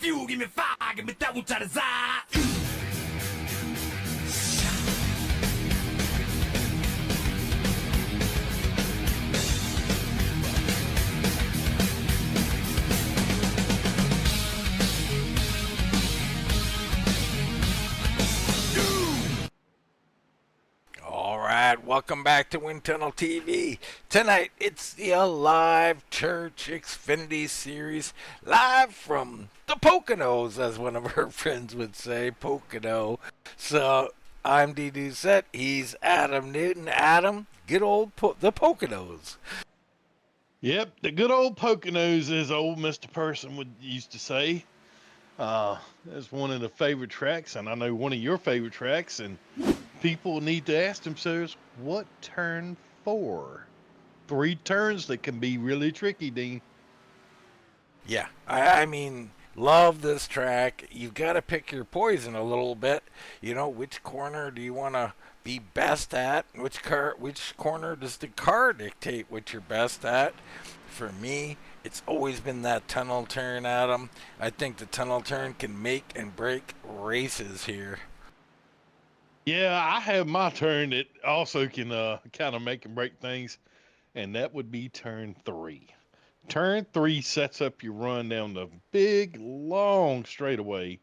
fuel, give me fire, give me that which I desire. Welcome back to Wind Tunnel TV. Tonight, it's the Alive Church Xfinity Series, live from the Poconos, as one of our friends would say, Pocono. So, I'm D. Doucette, he's Adam Newton. Adam, good old the Poconos. Yep, the good old Poconos, as old Mr. Person used to say. That's one of the favorite tracks, and I know one of your favorite tracks, and people need to ask themselves, what turn 4? 3 turns that can be really tricky, Dean. Yeah, I mean, love this track. You've got to pick your poison a little bit. You know, which corner do you want to be best at? Which corner does the car dictate what you're best at? For me, it's always been that tunnel turn, Adam. I think the tunnel turn can make and break races here. Yeah, I have my turn that also can kind of make and break things, and that would be turn 3. Turn 3 sets up your run down the big, long straightaway,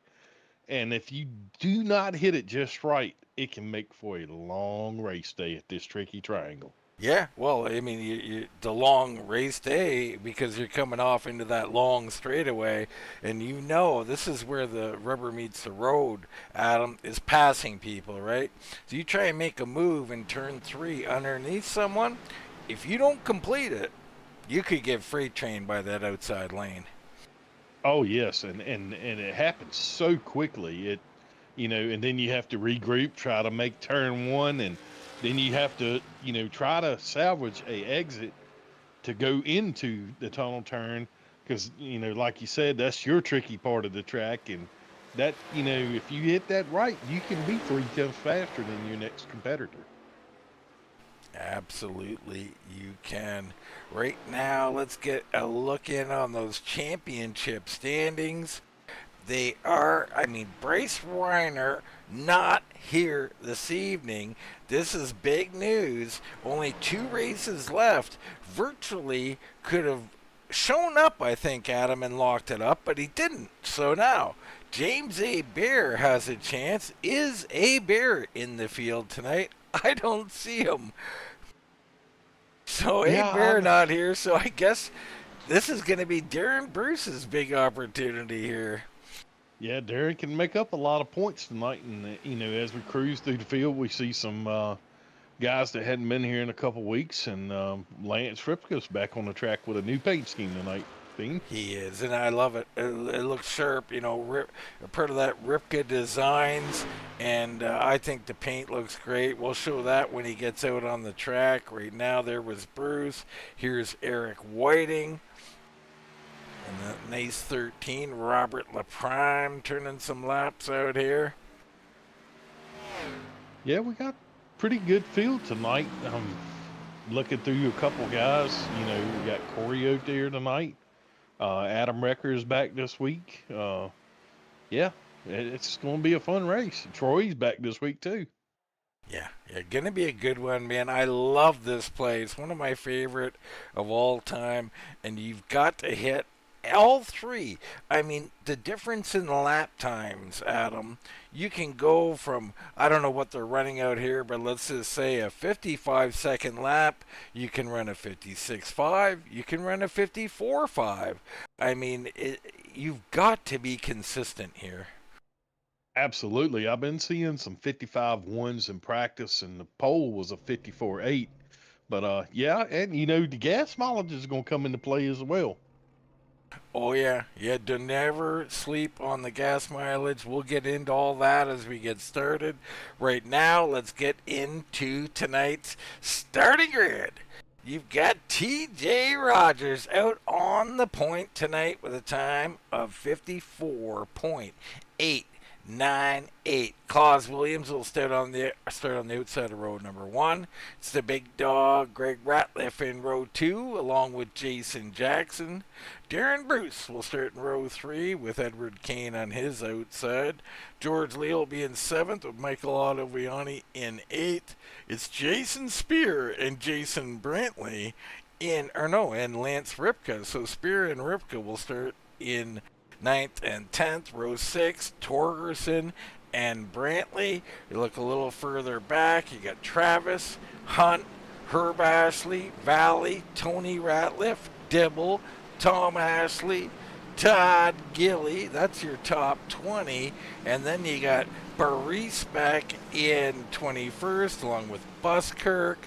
and if you do not hit it just right, it can make for a long race day at this tricky triangle. Yeah, well, I mean, the long race day, because you're coming off into that long straightaway, and you know this is where the rubber meets the road, Adam, is passing people, right? So you try and make a move in turn 3 underneath someone. If you don't complete it, you could get freight trained by that outside lane. Oh, yes, and it happens so quickly. And then you have to regroup, try to make turn 1, and then you have to, try to salvage a exit to go into the tunnel turn because, like you said, that's your tricky part of the track. And that, if you hit that right, you can be 3 times faster than your next competitor. Absolutely, you can. Right now, let's get a look in on those championship standings. They are, Bryce Reiner not here this evening. This is big news. Only 2 races left. Virtually could have shown up, I think, Adam, and locked it up, but he didn't. So now, James A. Bear has a chance. Is A. Bear in the field tonight? I don't see him. So A. Bear not here, so I guess this is going to be Darren Bruce's big opportunity here. Yeah, Darren can make up a lot of points tonight, and as we cruise through the field, we see some guys that hadn't been here in a couple weeks, and Lance Ripka's back on the track with a new paint scheme tonight. Dean? He is, and I love it. It looks sharp, part of that Ripka Designs, and I think the paint looks great. We'll show that when he gets out on the track. Right now, there was Bruce. Here's Eric Whiting. And that nice 13, Robert LaPrime turning some laps out here. Yeah, we got pretty good field tonight. Looking through a couple guys, we got Corey out there tonight. Adam Recker is back this week. Yeah, it's going to be a fun race. Troy's back this week too. Yeah, gonna be a good one, man. I love this place. One of my favorite of all time. And you've got to hit all 3. I mean, the difference in lap times, Adam, you can go from, I don't know what they're running out here, but let's just say a 55-second lap. You can run a 56.5. You can run a 54.5. I mean, you've got to be consistent here. Absolutely. I've been seeing some 55.1s in practice, and the pole was a 54.8. But, yeah, and, the gas mileage is going to come into play as well. Oh, yeah. Do never sleep on the gas mileage. We'll get into all that as we get started. Right now, let's get into tonight's starting grid. You've got T.J. Rogers out on the point tonight with a time of 54.8. 9-8. Claus Williams will start on the outside of row number 1. It's the big dog Greg Ratliff in row 2, along with Jason Jackson. Darren Bruce will start in row 3 with Edward Kane on his outside. George Lee will be in 7th with Michael Ottaviani in 8th. It's Jason Spear and Jason Brantley and Lance Ripka. So Spear and Ripka will start in 9th and 10th. Row 6, Torgerson and Brantley. You look a little further back, you got Travis, Hunt, Herb Ashley, Valley, Tony Ratliff, Dibble, Tom Ashley, Todd Gilly. That's your top 20. And then you got Bryce Reiner in 21st, along with Buskirk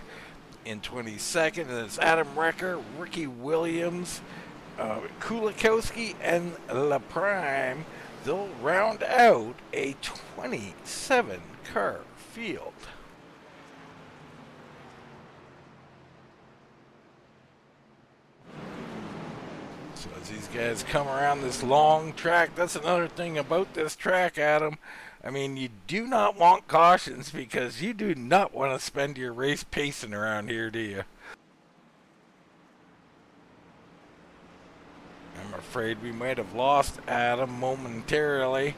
in 22nd. And it's Adam Recker, Ricky Williams, Kulikowski, and La Prime. They'll round out a 27-car field. So as these guys come around this long track, that's another thing about this track, Adam. I mean, you do not want cautions because you do not want to spend your race pacing around here, do you? I'm afraid we might have lost Adam momentarily.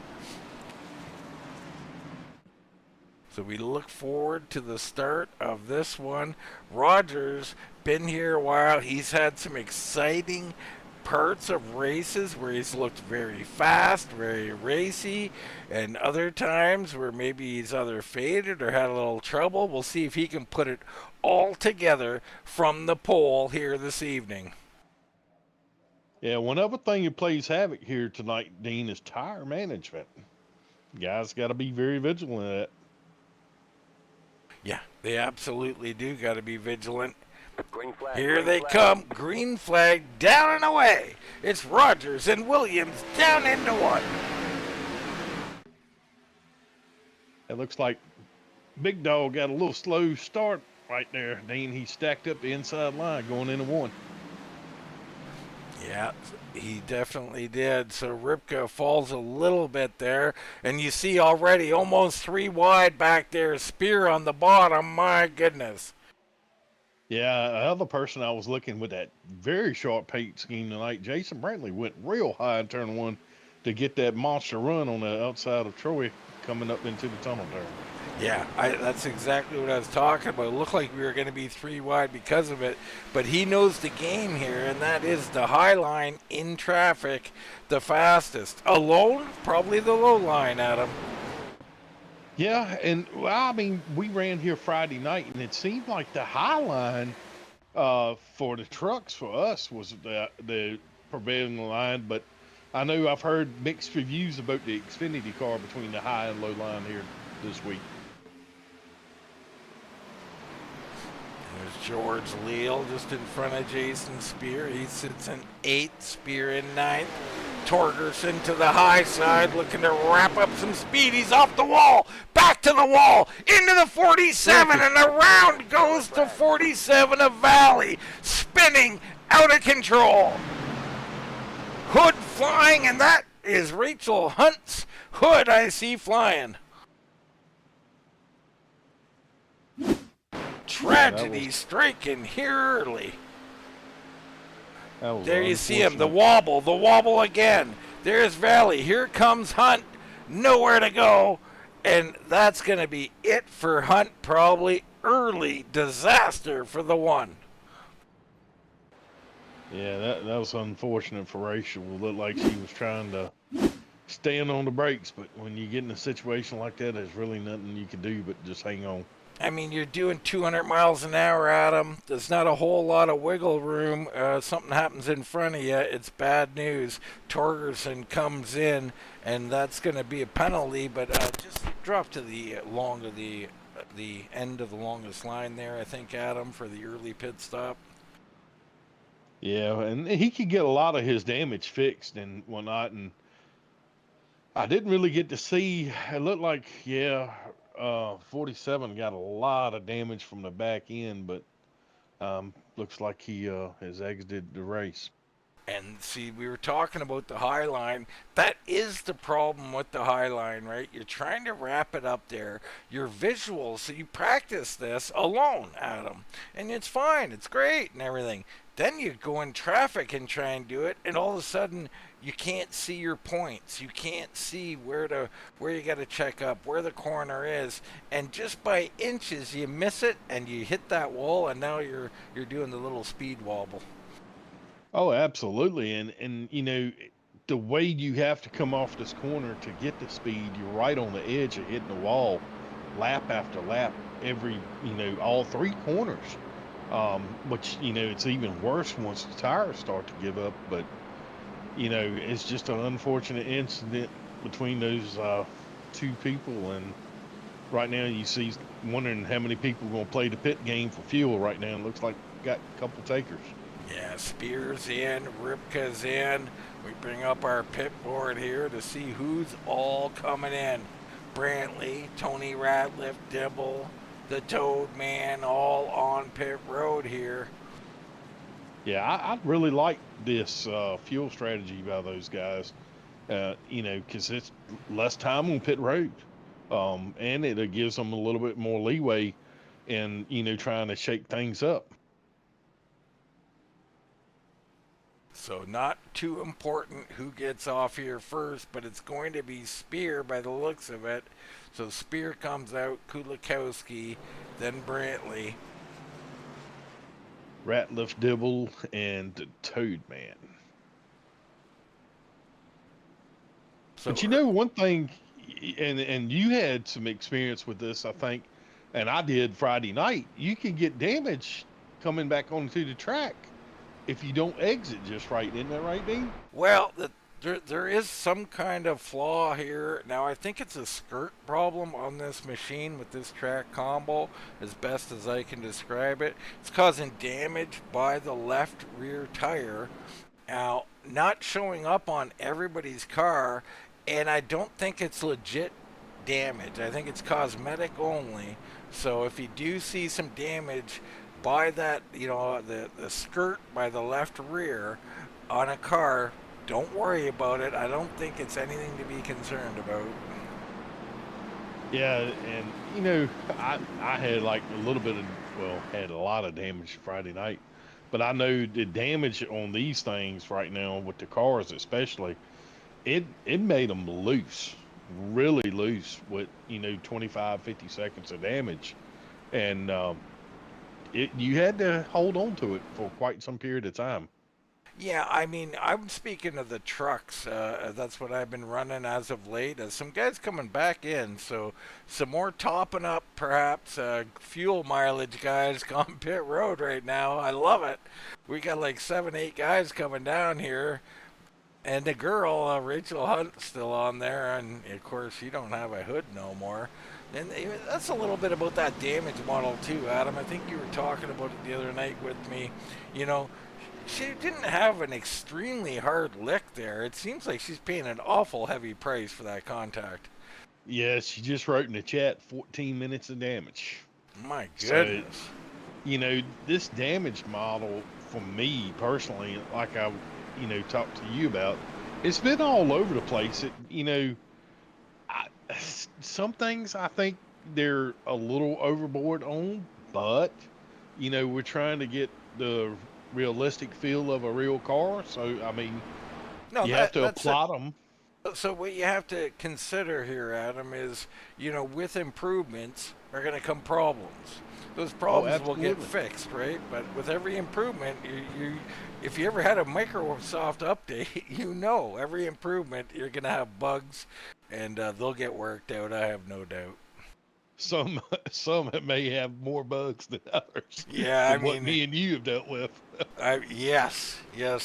So we look forward to the start of this one. Roger's been here a while. He's had some exciting parts of races where he's looked very fast, very racy, and other times where maybe he's either faded or had a little trouble. We'll see if he can put it all together from the pole here this evening. Yeah, one other thing that plays havoc here tonight, Dean, is tire management. Guys got to be very vigilant of that. Yeah, they absolutely do got to be vigilant. Green flag, Here green they flag. come. Green flag down and away. It's Rogers and Williams down into one. It looks like Big Dog got a little slow start right there, Dean. He stacked up the inside line going into one. Yeah, he definitely did. So Ripka falls a little bit there. And you see already almost 3 wide back there. Spear on the bottom. My goodness. Yeah, another person I was looking with that very short paint scheme tonight, Jason Brantley, went real high in turn 1 to get that monster run on the outside of Troy coming up into the tunnel there. Yeah, that's exactly what I was talking about. It looked like we were going to be 3 wide because of it, but he knows the game here, and that is the high line in traffic, the fastest. Alone, probably the low line, Adam. Yeah, and well, I mean, we ran here Friday night, and it seemed like the high line for the trucks for us was the prevailing line, but I know I've heard mixed reviews about the Xfinity car between the high and low line here this week. There's George Leal just in front of Jason Spear. He sits in 8th, Spear in 9th. Torgerson to the high side, looking to wrap up some speed. He's off the wall, back to the wall, into the 47, and around goes to 47 of Valley, spinning out of control. Hood flying, and that is Rachel Hunt's hood I see flying. Tragedy striking here early. There you see him, the wobble again. There's Valley. Here comes Hunt. Nowhere to go. And that's going to be it for Hunt, probably. Early disaster for the one. Yeah, that was unfortunate for Rachel. It looked like she was trying to stand on the brakes, but when you get in a situation like that, there's really nothing you can do but just hang on. I mean, you're doing 200 miles an hour, Adam. There's not a whole lot of wiggle room. Something happens in front of you, it's bad news. Torgerson comes in, and that's going to be a penalty, but just drop to the end of the longest line there, I think, Adam, for the early pit stop. Yeah, and he could get a lot of his damage fixed and whatnot, and I didn't really get to see. It looked like, 47 got a lot of damage from the back end, but looks like he has exited the race. And see, we were talking about the high line. That is the problem with the high line, right? You're trying to wrap it up there. Your visuals, so you practice this alone, Adam, and it's fine, it's great and everything. Then you go in traffic and try and do it, and all of a sudden you can't see your points. You can't see where you got to check up, where the corner is, and just by inches you miss it and you hit that wall, and now you're doing the little speed wobble. Oh, absolutely. And the way you have to come off this corner to get the speed, you're right on the edge of hitting the wall, lap after lap, every all three corners. Which it's even worse once the tires start to give up. But it's just an unfortunate incident between those two people, and right now you see wondering how many people are going to play the pit game for fuel right now. It looks like we got a couple takers. Yeah, Spears in, Ripka's in. We bring up our pit board here to see who's all coming in. Brantley, Tony Ratliff, Dibble, the Toad Man, all on pit road here. Yeah, I really like this fuel strategy by those guys. Because it's less time on pit road, and it gives them a little bit more leeway in trying to shake things up. So not too important who gets off here first, but it's going to be Spear by the looks of it. So Spear comes out, Kulikowski, then Brantley. Ratliff, Dibble, and the Toad Man. So But one thing, and you had some experience with this, I think, and I did Friday night. You can get damage coming back onto the track if you don't exit just right. Isn't that right, Dean? well, there is some kind of flaw here. Now, I think it's a skirt problem on this machine with this track combo, as best as I can describe it. It's causing damage by the left rear tire. Now, not showing up on everybody's car, and I don't think it's legit damage. I think it's cosmetic only. So if you do see some damage by that, the skirt by the left rear on a car, don't worry about it. I don't think it's anything to be concerned about. Yeah, and I had like a little bit of, had a lot of damage Friday night, but I know the damage on these things right now with the cars, especially, it made them loose, really loose with 25, 50 seconds of damage, and you had to hold on to it for quite some period of time. Yeah, I mean, I'm speaking of the trucks. That's what I've been running as of late. Some guys coming back in, so some more topping up, perhaps. Fuel mileage guys on pit road right now. I love it. We got like 7, 8 guys coming down here, and the girl, Rachel Hunt, still on there, and of course she don't have a hood no more. And that's a little bit about that damage model too, Adam. I think you were talking about it the other night with me. You know, she didn't have an extremely hard lick there. It seems like she's paying an awful heavy price for that contact. Yeah, she just wrote in the chat 14 minutes of damage. My So, goodness. this damage model for me personally, like I, talked to you about, it's been all over the place. I, some things I think they're a little overboard on, but, we're trying to get the realistic feel of a real car. So, I mean, No, you have to that's it. apply them. So what you have to consider here, Adam, is with improvements are going to come problems. Those Oh, problems will get absolutely. fixed, right? But with every improvement, if you ever had a Microsoft update, every improvement you're going to have bugs, and they'll get worked out. I have no doubt. Some some may have more bugs than others Yeah, I than what mean, me and you have dealt with. yes,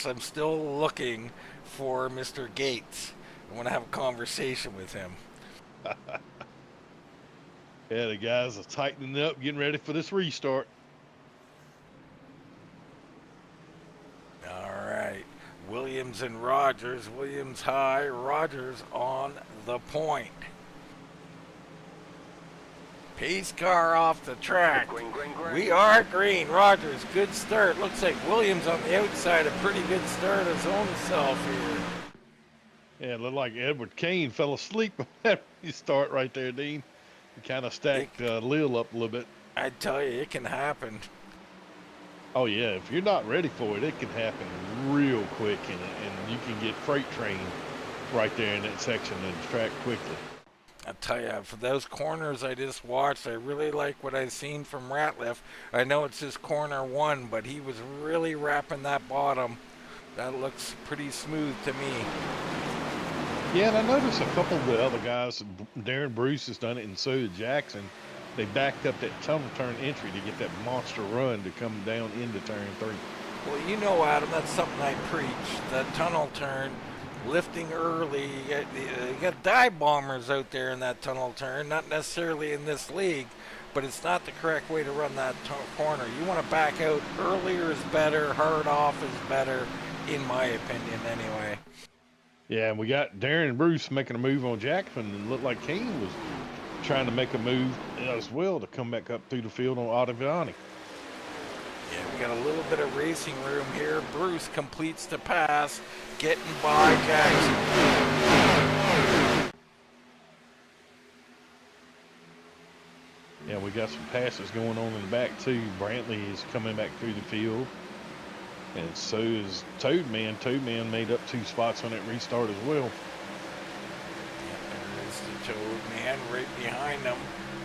I'm still looking for Mr. Gates. I want to have a conversation with him. Yeah, the guys are tightening up, getting ready for this restart. All right. Williams and Rogers. Williams high, Rogers on the point. Pace car off the track. We are green. Rogers, good start. Looks like Williams on the outside, a pretty good start his own self here. Yeah, it looked like Edward Kane fell asleep after you start right there, Dean. He kind of stacked Lil up a little bit. I tell you, it can happen. Oh, yeah, if you're not ready for it, it can happen real quick, and you can get freight trained right there in that section of the track quickly. I tell you, for those corners I just watched, I really like what I've seen from Ratliff. I know it's just corner one, but he was really wrapping that bottom. That looks pretty smooth to me. Yeah, and I noticed a couple of the other guys, Darren Bruce has done it, and so did Jackson. They backed up that tunnel turn entry to get that monster run to come down into turn 3. Well, you know, Adam, that's something I preach. That tunnel turn, lifting early. You got dive bombers out there in that tunnel turn, not necessarily in this league, but it's not the correct way to run that corner. You want to back out earlier is better, hard off is better, in my opinion anyway. Yeah, and we got Darren Bruce making a move on Jackson, and it looked like Kane was trying to make a move as well to come back up through the field on Ottaviani. Yeah, we got a little bit of racing room here. Bruce completes the pass, getting by Jackson. Yeah, we got some passes going on in the back too. Brantley is coming back through the field, and so is Toadman. Toadman made up 2 spots on that restart as well. Man right behind him.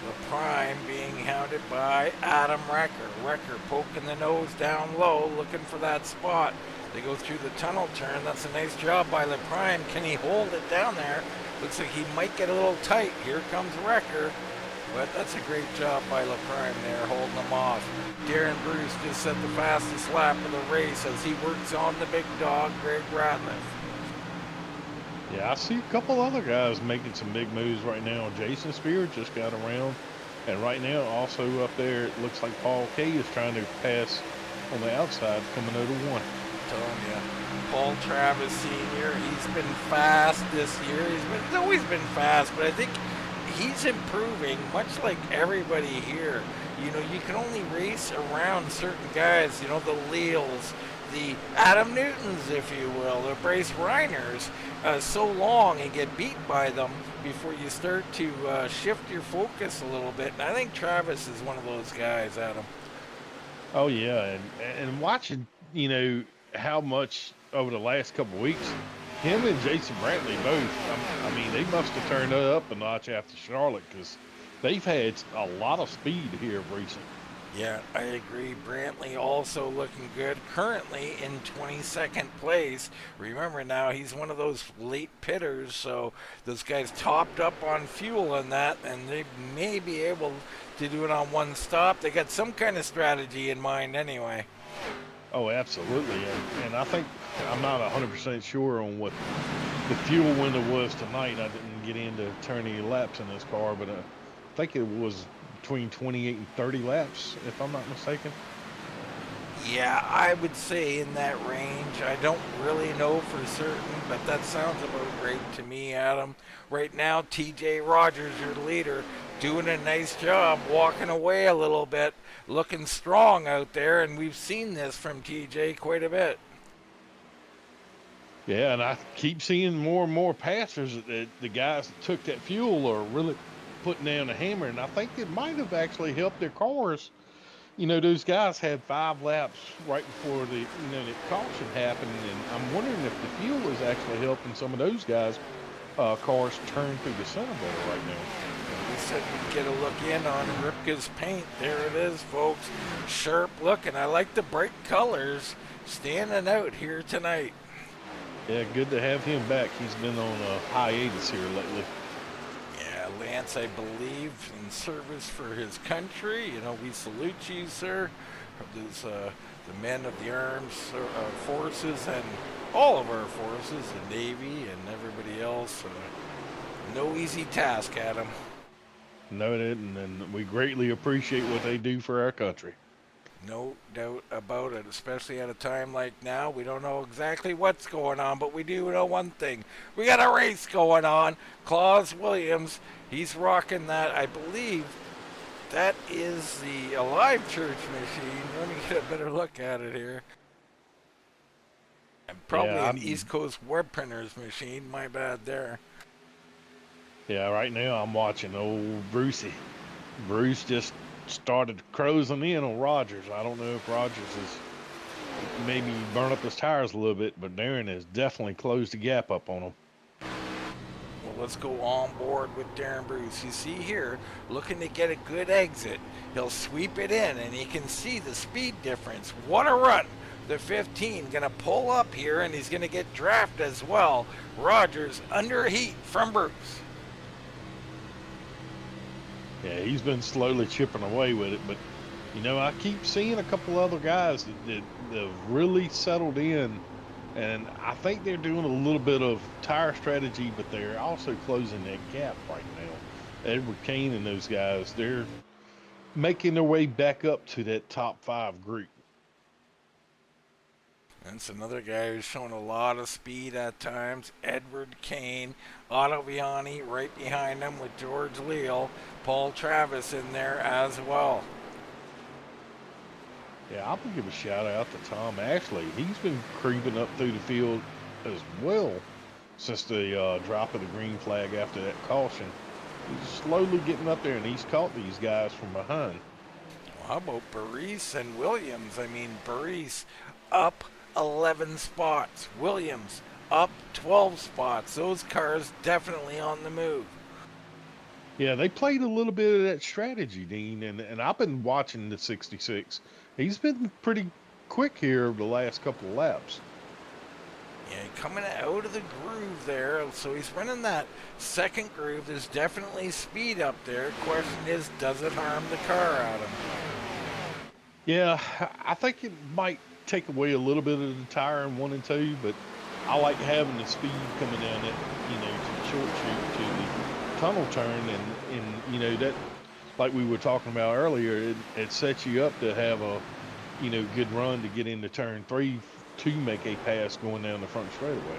The Prime being hounded by Adam Wrecker. Wrecker poking the nose down low, looking for that spot. They go through the tunnel turn. That's a nice job by the Prime. Can he hold it down there? Looks like he might get a little tight. Here comes Wrecker. But that's a great job by La Prime there, holding them off. Darren Bruce just set the fastest lap of the race as he works on the big dog, Greg Ratliff. Yeah, I see a couple other guys making some big moves right now. Jason Spear just got around. And right now, also up there, it looks like Paul Kay is trying to pass on the outside coming out of 1. Telling you, Paul Travis Sr., he's been fast this year. He's always been fast, but I think he's improving, much like everybody here. You know, you can only race around certain guys, you know, the Leals, the Adam Newtons, if you will, the Bryce Reiners, so long and get beat by them before you start to shift your focus a little bit. And I think Travis is one of those guys, Adam. Oh, yeah. And watching, you know, how much over the last couple of weeks, him and Jason Brantley both, I mean, they must have turned up a notch after Charlotte because they've had a lot of speed here recently. Yeah, I agree. Brantley also looking good. Currently in 22nd place. Remember now, he's one of those late pitters, so those guys topped up on fuel on that, and they may be able to do it on one stop. They got some kind of strategy in mind anyway. Oh, absolutely. And I think I'm not 100% sure on what the fuel window was tonight. I didn't get into turning any laps in this car, but I think it was between 28 and 30 laps, if I'm not mistaken. Yeah, I would say in that range. I don't really know for certain, but that sounds about right to me, Adam. Right now, TJ Rogers, your leader, doing a nice job, walking away a little bit, looking strong out there, and we've seen this from TJ quite a bit. Yeah, and I keep seeing more and more passers that the guys that took that fuel are really putting down the hammer, and I think it might have actually helped their cars. You know, those guys had 5 laps right before the caution happened, and I'm wondering if the fuel is actually helping some of those guys' cars turn through the center better right now. We said we'd get a look in on Ripka's paint. There it is, folks. Sharp looking. I like the bright colors standing out here tonight. Yeah, good to have him back. He's been on a hiatus here lately. Lance, I believe, in service for his country. You know, we salute you, sir. There's the men of the armed forces and all of our forces, the Navy and everybody else. No easy task, Adam. No, it isn't, and we greatly appreciate what they do for our country. No doubt about it, especially at a time like now. We don't know exactly what's going on, but we do know one thing. We got a race going on. Claus Williams, he's rocking that, I believe, that is the Alive Church machine. Let me get a better look at it here. And probably Yeah, an East Coast web printers machine. My bad there. Yeah, right now I'm watching old Brucey. Bruce just started cruising in on Rogers. I don't know if Rogers is maybe burn up his tires a little bit, but Darren has definitely closed the gap up on him. Well, let's go on board with Darren Bruce. You see here, looking to get a good exit. He'll sweep it in, and you can see the speed difference. What a run! The 15 going to pull up here, and he's going to get drafted as well. Rogers under heat from Bruce. Yeah, he's been slowly chipping away with it, but you know, I keep seeing a couple other guys that have really settled in, and I think they're doing a little bit of tire strategy, but they're also closing that gap right now. Edward Kane and those guys, they're making their way back up to that top 5 group. That's another guy who's shown a lot of speed at times. Edward Kane, Otto Viani right behind him with George Leal, Paul Travis in there as well. Yeah, I'm gonna give a shout out to Tom Ashley. He's been creeping up through the field as well since the drop of the green flag after that caution. He's slowly getting up there, and he's caught these guys from behind. Well, how about Bryce and Williams? I mean, Bryce up 11 spots. Williams up 12 spots. Those cars definitely on the move. Yeah, they played a little bit of that strategy, Dean, and I've been watching the 66. He's been pretty quick here the last couple of laps. Yeah, coming out of the groove there, so he's running that second groove. There's definitely speed up there. Question is, does it harm the car, Adam? Yeah, I think it might take away a little bit of the tire in 1 and 2, but I like having the speed coming down that, you know, to the short chute, to the tunnel turn, and you know, that, like we were talking about earlier, it sets you up to have a, you know, good run to get into turn 3 to make a pass going down the front straightaway.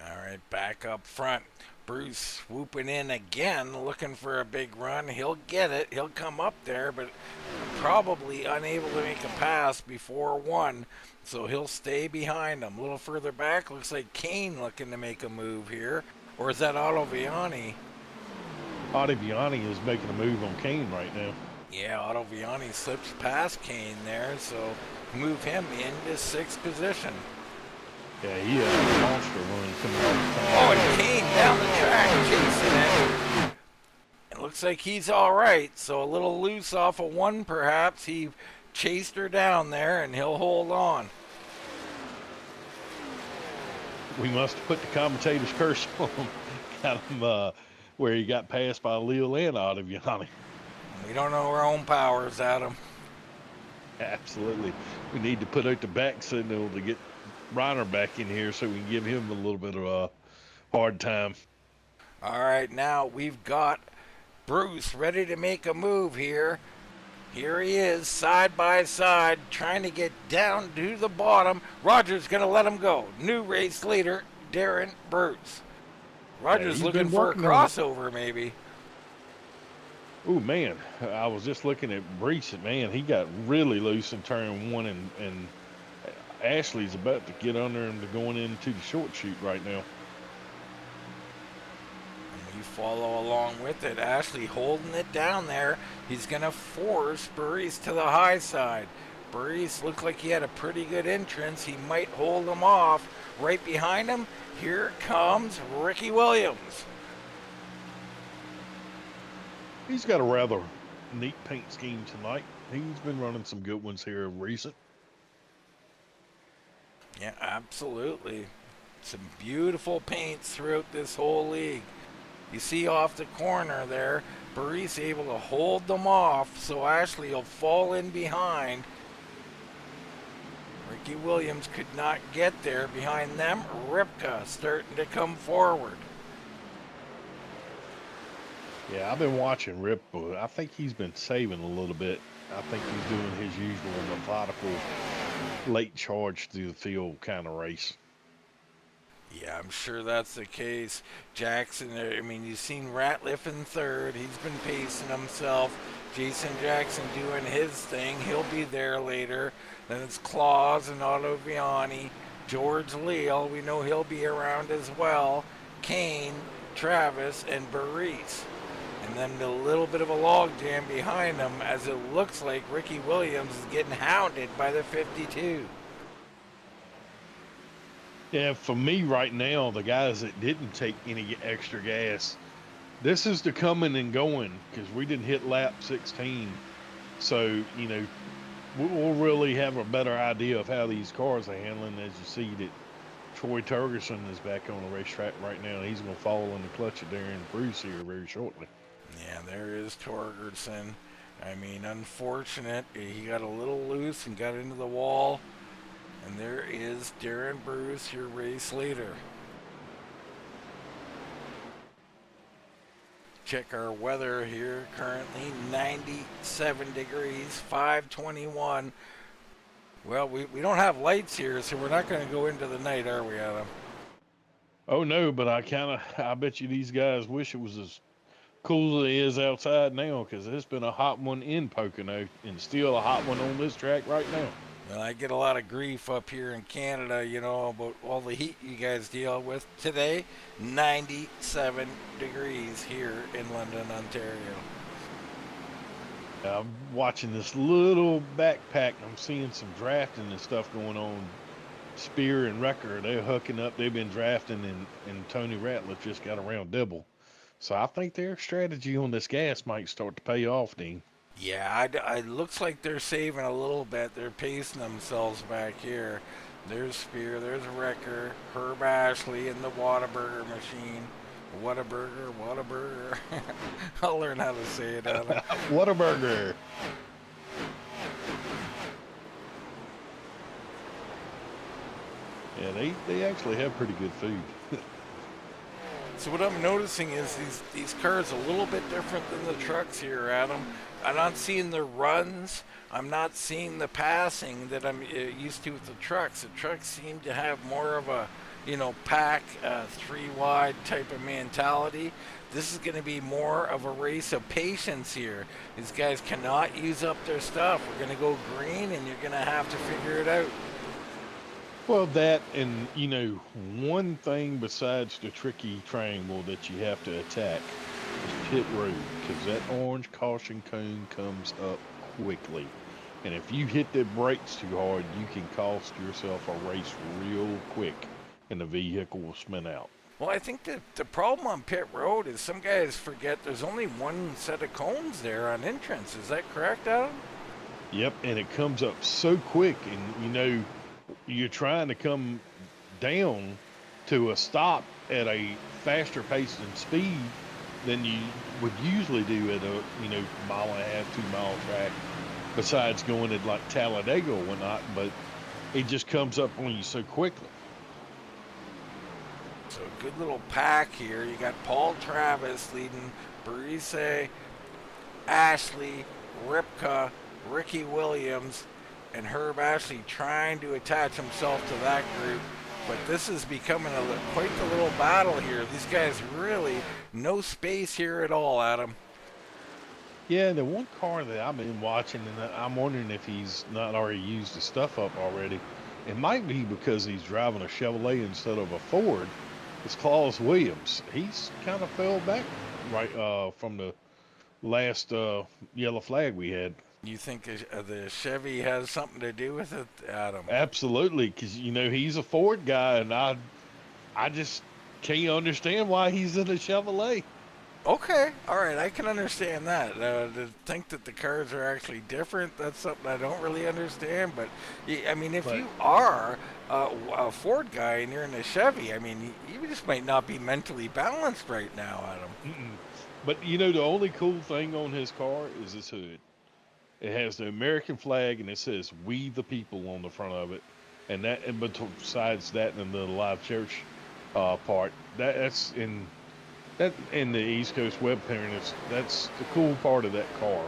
All right, back up front. Bruce swooping in again, looking for a big run. He'll get it. He'll come up there, but probably unable to make a pass before 1, so he'll stay behind him. A little further back, looks like Kane looking to make a move here. Or is that Otto Viani? Otto Viani is making a move on Kane right now. Yeah, Otto Viani slips past Kane there, so move him into 6th position. Yeah, he has a monster run coming off the Oh, and Kane down the track chasing it. It looks like he's all right, so a little loose off of 1 perhaps. He chased her down there, and he'll hold on. We must have put the commentator's curse on him. Got him where he got passed by Leo and Otto Viani. We don't know our own powers, Adam. Absolutely. We need to put out the back signal to get Reiner back in here so we can give him a little bit of a hard time. All right, now we've got Bruce ready to make a move here. Here he is, side by side, trying to get down to the bottom. Rogers going to let him go. New race leader, Darren Bruce. Rogers looking for a crossover, maybe. Oh, man. I was just looking at Bryce. Man, he got really loose in turn 1, and Ashley's about to get under him to going into the short chute right now. You follow along with it. Ashley holding it down there. He's going to force Bryce to the high side. Bryce looked like he had a pretty good entrance. He might hold him off. Right behind him, here comes Ricky Williams. He's got a rather neat paint scheme tonight. He's been running some good ones here recent. Yeah, absolutely. Some beautiful paints throughout this whole league. You see off the corner there, Bryce able to hold them off, so Ashley will fall in behind. Ricky Williams could not get there. Behind them, Ripka starting to come forward. Yeah, I've been watching Rip. I think he's been saving a little bit. I think he's doing his usual methodical late charge through the field kind of race. Yeah, I'm sure that's the case. Jackson, I mean, you've seen Ratliff in third. He's been pacing himself. Jason Jackson doing his thing. He'll be there later. Then it's Claus and Otto Viani. George Leal, we know he'll be around as well. Kane, Travis, and Barice. And then a little bit of a logjam behind them as it looks like Ricky Williams is getting hounded by the 52. Yeah, for me right now, the guys that didn't take any extra gas, this is the coming and going because we didn't hit lap 16. So, we'll really have a better idea of how these cars are handling as you see that Troy Turgerson is back on the racetrack right now. He's going to follow in the clutch of Darren Bruce here very shortly. Yeah, there is Torgerson. I mean, unfortunate. He got a little loose and got into the wall. And there is Darren Bruce, your race leader. Check our weather here. Currently 97 degrees, 521. Well, we don't have lights here, so we're not going to go into the night, are we, Adam? Oh, no, but I bet you these guys wish it was as cool as it is outside now because it's been a hot one in Pocono and still a hot one on this track right now. Well, I get a lot of grief up here in Canada, about all the heat you guys deal with. Today, 97 degrees here in London, Ontario. I'm watching this little backpack. I'm seeing some drafting and stuff going on. Spear and Wrecker, they're hooking up. They've been drafting, and Tony Ratliff just got around double. So I think their strategy on this gas might start to pay off, Dean. Yeah, it looks like they're saving a little bit. They're pacing themselves back here. There's Spear, there's Wrecker, Herb Ashley in the Whataburger machine. Whataburger. I'll learn how to say it, Adam. Whataburger. Yeah, they actually have pretty good food. So what I'm noticing is these cars a little bit different than the trucks here, Adam. I'm not seeing the runs. I'm not seeing the passing that I'm used to with the trucks. The trucks seem to have more of a, pack, three wide type of mentality. This is going to be more of a race of patience here. These guys cannot use up their stuff. We're going to go green, and you're going to have to figure it out. Well, that and, one thing besides the tricky triangle that you have to attack is pit road, because that orange caution cone comes up quickly. And if you hit the brakes too hard, you can cost yourself a race real quick, and the vehicle will spin out. Well, I think that the problem on pit road is some guys forget there's only one set of cones there on entrance. Is that correct, Adam? Yep, and it comes up so quick, and, you're trying to come down to a stop at a faster pace and speed than you would usually do at a mile and a half, 2 mile track, besides going at like Talladega or whatnot, but it just comes up on you so quickly. So good little pack here. You got Paul Travis leading, Barice, Ashley, Ripka, Ricky Williams, and Herb Ashley trying to attach himself to that group. But this is becoming quite the little battle here. These guys really, no space here at all, Adam. Yeah, the one car that I've been watching, and I'm wondering if he's not already used the stuff up already. It might be because he's driving a Chevrolet instead of a Ford. It's Claus Williams. He's kind of fell back right from the last yellow flag we had. You think the Chevy has something to do with it, Adam? Absolutely, because he's a Ford guy, and I just can't understand why he's in a Chevrolet. Okay, all right, I can understand that. To think that the cars are actually different, that's something I don't really understand. But I mean, if you are a Ford guy and you're in a Chevy, I mean, you just might not be mentally balanced right now, Adam. But the only cool thing on his car is his hood. It has the American flag, and it says "We the People" on the front of it. And besides that, and the Alive Church part, that's in the East Coast web appearance. That's the cool part of that car.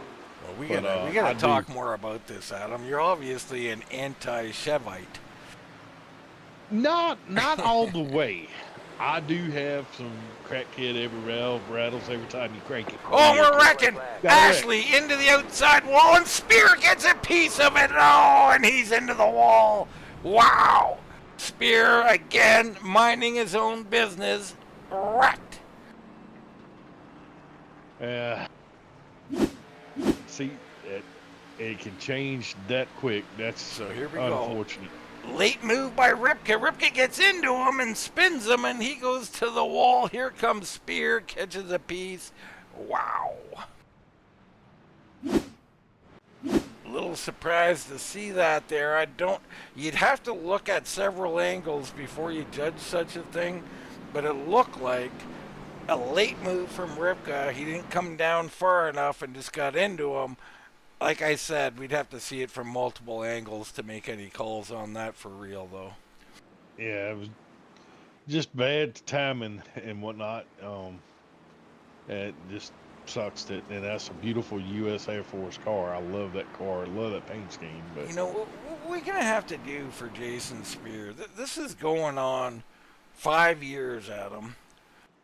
Well, we gotta talk more about this, Adam. You're obviously an anti-Chevite. Not all the way. I do have some crackhead every valve rattles every time you crank it. Oh, Yeah, we're wrecking. got a wreck. Ashley into the outside wall, and Spear gets a piece of it. Oh, and he's into the wall. Wow. Spear, again, minding his own business. Wrecked. See, it can change that quick. That's So here we unfortunate. go. Late move by Ripke. Ripke gets into him and spins him, and he goes to the wall. Here comes Spear, catches a piece. Wow. Little surprised to see that there. You'd have to look at several angles before you judge such a thing, but it looked like a late move from Ripke. He didn't come down far enough and just got into him. Like I said, we'd have to see it from multiple angles to make any calls on that for real, though. Yeah, it was just bad timing and whatnot. It just sucks that, and that's a beautiful U.S. Air Force car. I love that car. I love that paint scheme. But you know, what we're going to have to do for Jason Spear, this is going on 5 years, Adam,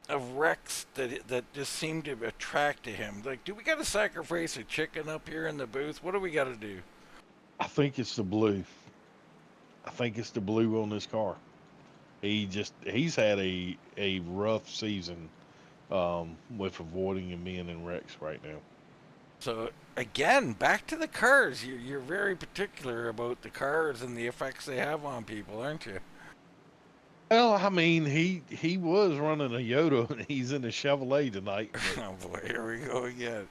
of wrecks that just seem to attract to him. Like, do we got to sacrifice a chicken up here in the booth? What do we got to do? I think it's the blue. I think it's the blue on this car. He's had a rough season with avoiding and being in wrecks right now. So again, back to the cars. You're very particular about the cars and the effects they have on people, aren't you? Well, I mean, he was running a Yoda, and he's in a Chevrolet tonight. Oh boy, here we go again.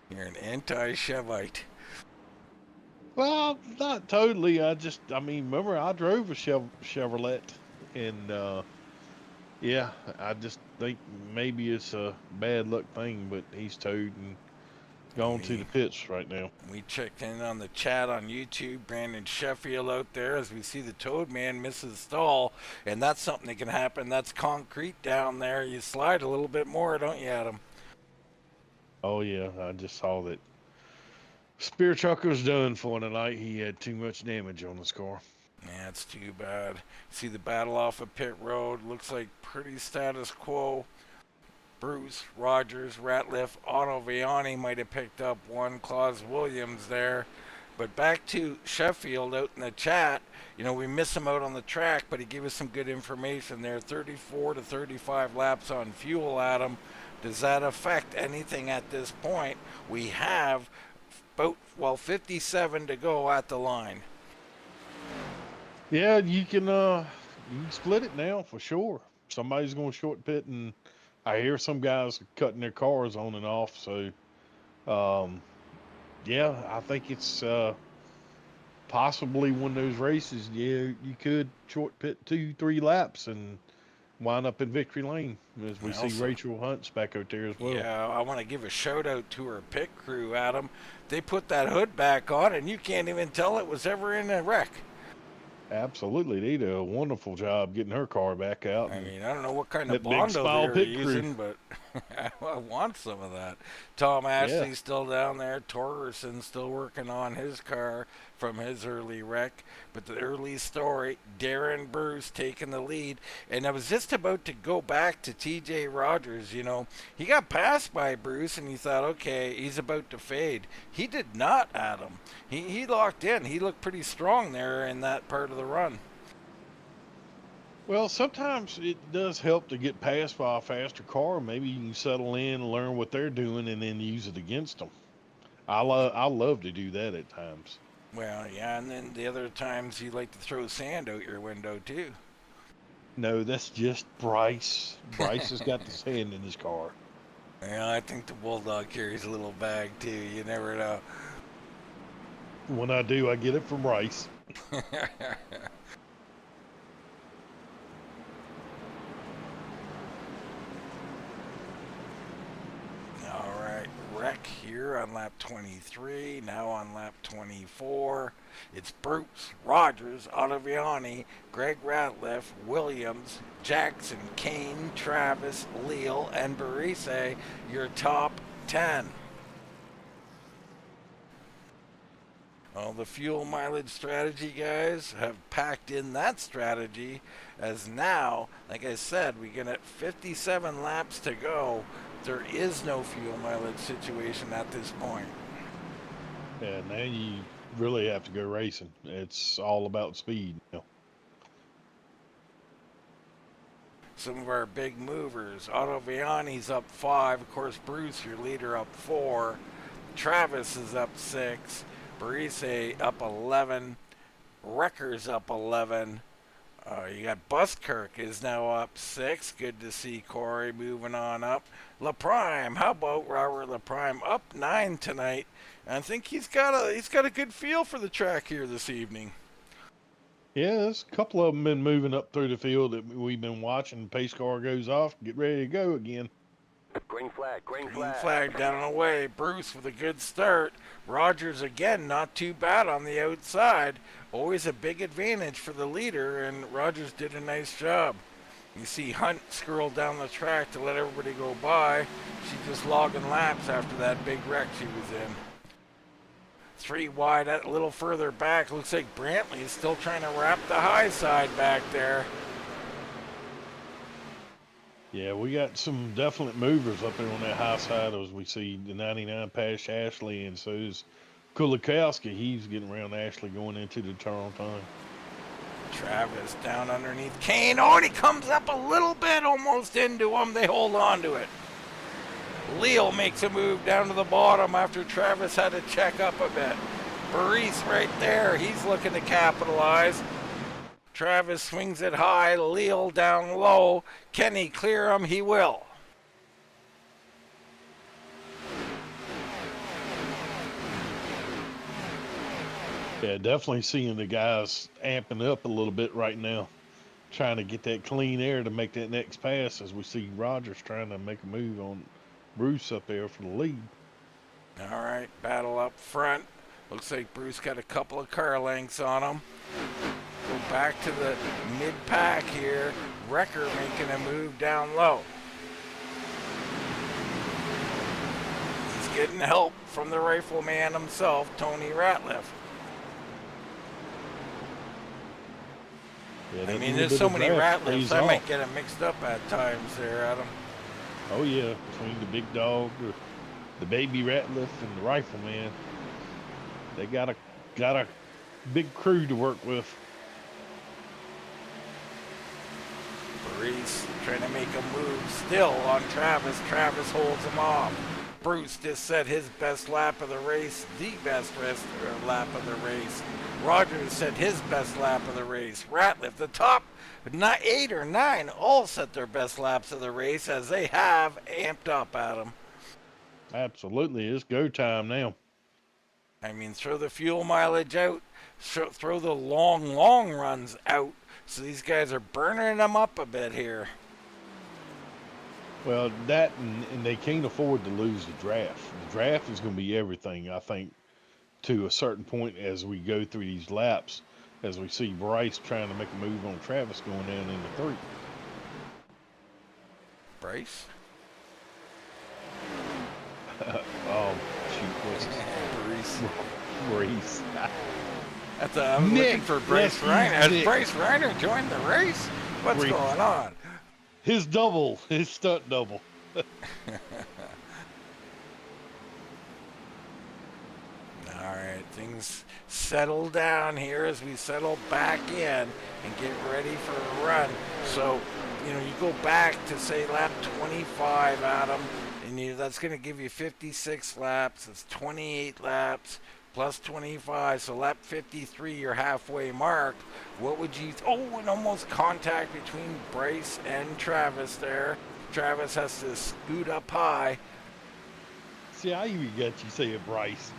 You're an anti-Chevite. Well, not totally. I mean, remember I drove a Chevrolet, and yeah, I just think maybe it's a bad luck thing, but he's towed and gone to the pits right now. We checked in on the chat on YouTube. Brandon Sheffield out there as we see the Toad Man miss his stall, and that's something that can happen. That's concrete down there. You slide a little bit more, don't you, Adam? Oh yeah, I just saw that. Spear Trucker's done for tonight. He had too much damage on his car. Yeah, it's too bad. See the battle off of pit road. Looks like pretty status quo. Bruce, Rogers, Ratliff, Otto Viani might have picked up one. Claus Williams there. But back to Sheffield out in the chat. You know, we miss him out on the track, but he gave us some good information there. 34 to 35 laps on fuel, Adam. Does that affect anything at this point? We have about, 57 to go at the line. Yeah, you can split it now for sure. Somebody's going to short pit, and I hear some guys cutting their cars on and off. So, yeah, I think it's possibly one of those races. Yeah, you could short pit 2-3 laps and wind up in victory lane, as we see Rachel Hunt's back out there as well. Yeah, I want to give a shout out to her pit crew, Adam. They put that hood back on, and you can't even tell it was ever in a wreck. Absolutely, they did a wonderful job getting her car back out. I mean, I don't know what kind of Bondo they're using, but I want some of that. Tom Ashley's still down there. Torgerson's still working on his car from his early wreck. But the early story, Darren Bruce taking the lead. And I was just about to go back to TJ Rogers. You know, he got passed by Bruce, and you thought, okay, he's about to fade. He did not, Adam. He locked in. He looked pretty strong there in that part of the run. Well, sometimes it does help to get passed by a faster car. Maybe you can settle in, learn what they're doing, and then use it against them. I love to do that at times. Well, yeah, and then the other times you like to throw sand out your window, too. No, that's just Bryce. Bryce has got the sand in his car. Yeah, I think the Bulldog carries a little bag, too. You never know. When I do, I get it from Bryce. Wreck here on lap 23, now on lap 24. It's Bruce, Rogers, Ottaviani, Greg Ratliff, Williams, Jackson, Kane, Travis, Leal, and Barise, your top 10. Well, the fuel mileage strategy guys have packed in that strategy, as now, like I said, we get at 57 laps to go. There is no fuel mileage situation at this point. Yeah, now you really have to go racing. It's all about speed. Some of our big movers. Otto Viani's up 5. Of course, Bruce, your leader, up 4. Travis is up 6. Bryce up 11. Wrecker's up 11. You got Buskirk is now up 6. Good to see Corey moving on up. LaPrime, how about Robert LaPrime, up 9 tonight? I think he's got a good feel for the track here this evening. Yeah, there's a couple of them been moving up through the field that we've been watching. Pace car goes off, get ready to go again. Green flag, green Green flag. flag down and away. Bruce with a good start. Rogers again, not too bad on the outside. Always a big advantage for the leader, and Rogers did a nice job. You see Hunt scroll down the track to let everybody go by. She just logging laps after that big wreck she was in. 3 wide, a little further back. Looks like Brantley is still trying to wrap the high side back there. Yeah, we got some definite movers up there on that high side as we see the 99 pass Ashley, and so is Kulikowski. He's getting around Ashley going into the turn time. Travis down underneath Kane. Oh, and he comes up a little bit almost into him. They hold on to it. Leal makes a move down to the bottom after Travis had to check up a bit. Bryce right there. He's looking to capitalize. Travis swings it high. Leal down low. Can he clear him? He will. Yeah, definitely seeing the guys amping up a little bit right now, trying to get that clean air to make that next pass as we see Rogers trying to make a move on Bruce up there for the lead. All right, battle up front. Looks like Bruce got a couple of car lengths on him. Go back to the mid-pack here. Wrecker making a move down low. He's getting help from the rifleman himself, Tony Ratliff. Yeah, I mean, there's so many Ratliffs, I might get them mixed up at times there, Adam. Oh yeah, between the big dog, the baby Ratliff, and the rifleman, they got a big crew to work with. Bryce trying to make a move still on Travis. Travis holds him off. Bruce just set his best lap of the race, the best lap of the race. Rogers set his best lap of the race. Ratliff, the top 8 or 9, all set their best laps of the race as they have amped up, Adam. Absolutely, it's go time now. I mean, throw the fuel mileage out, throw the long runs out. So these guys are burning them up a bit here. Well, that and they can't afford to lose the draft. The draft is going to be everything, I think, to a certain point as we go through these laps, as we see Bryce trying to make a move on Travis going down into 3. Bryce? Oh, shoot, what's his Bryce. Bryce. I'm looking for Bryce Reiner. Has Nick. Bryce Reiner joined the race? What's Bryce. going on? His stunt double. All right, things settle down here as we settle back in and get ready for a run. So, you go back to say lap 25, Adam, and that's going to give you 56 laps. It's 28 laps plus 25. So lap 53, you're halfway mark. What would you? And almost contact between Bryce and Travis there. Travis has to scoot up high. See, I even got you saying Bryce.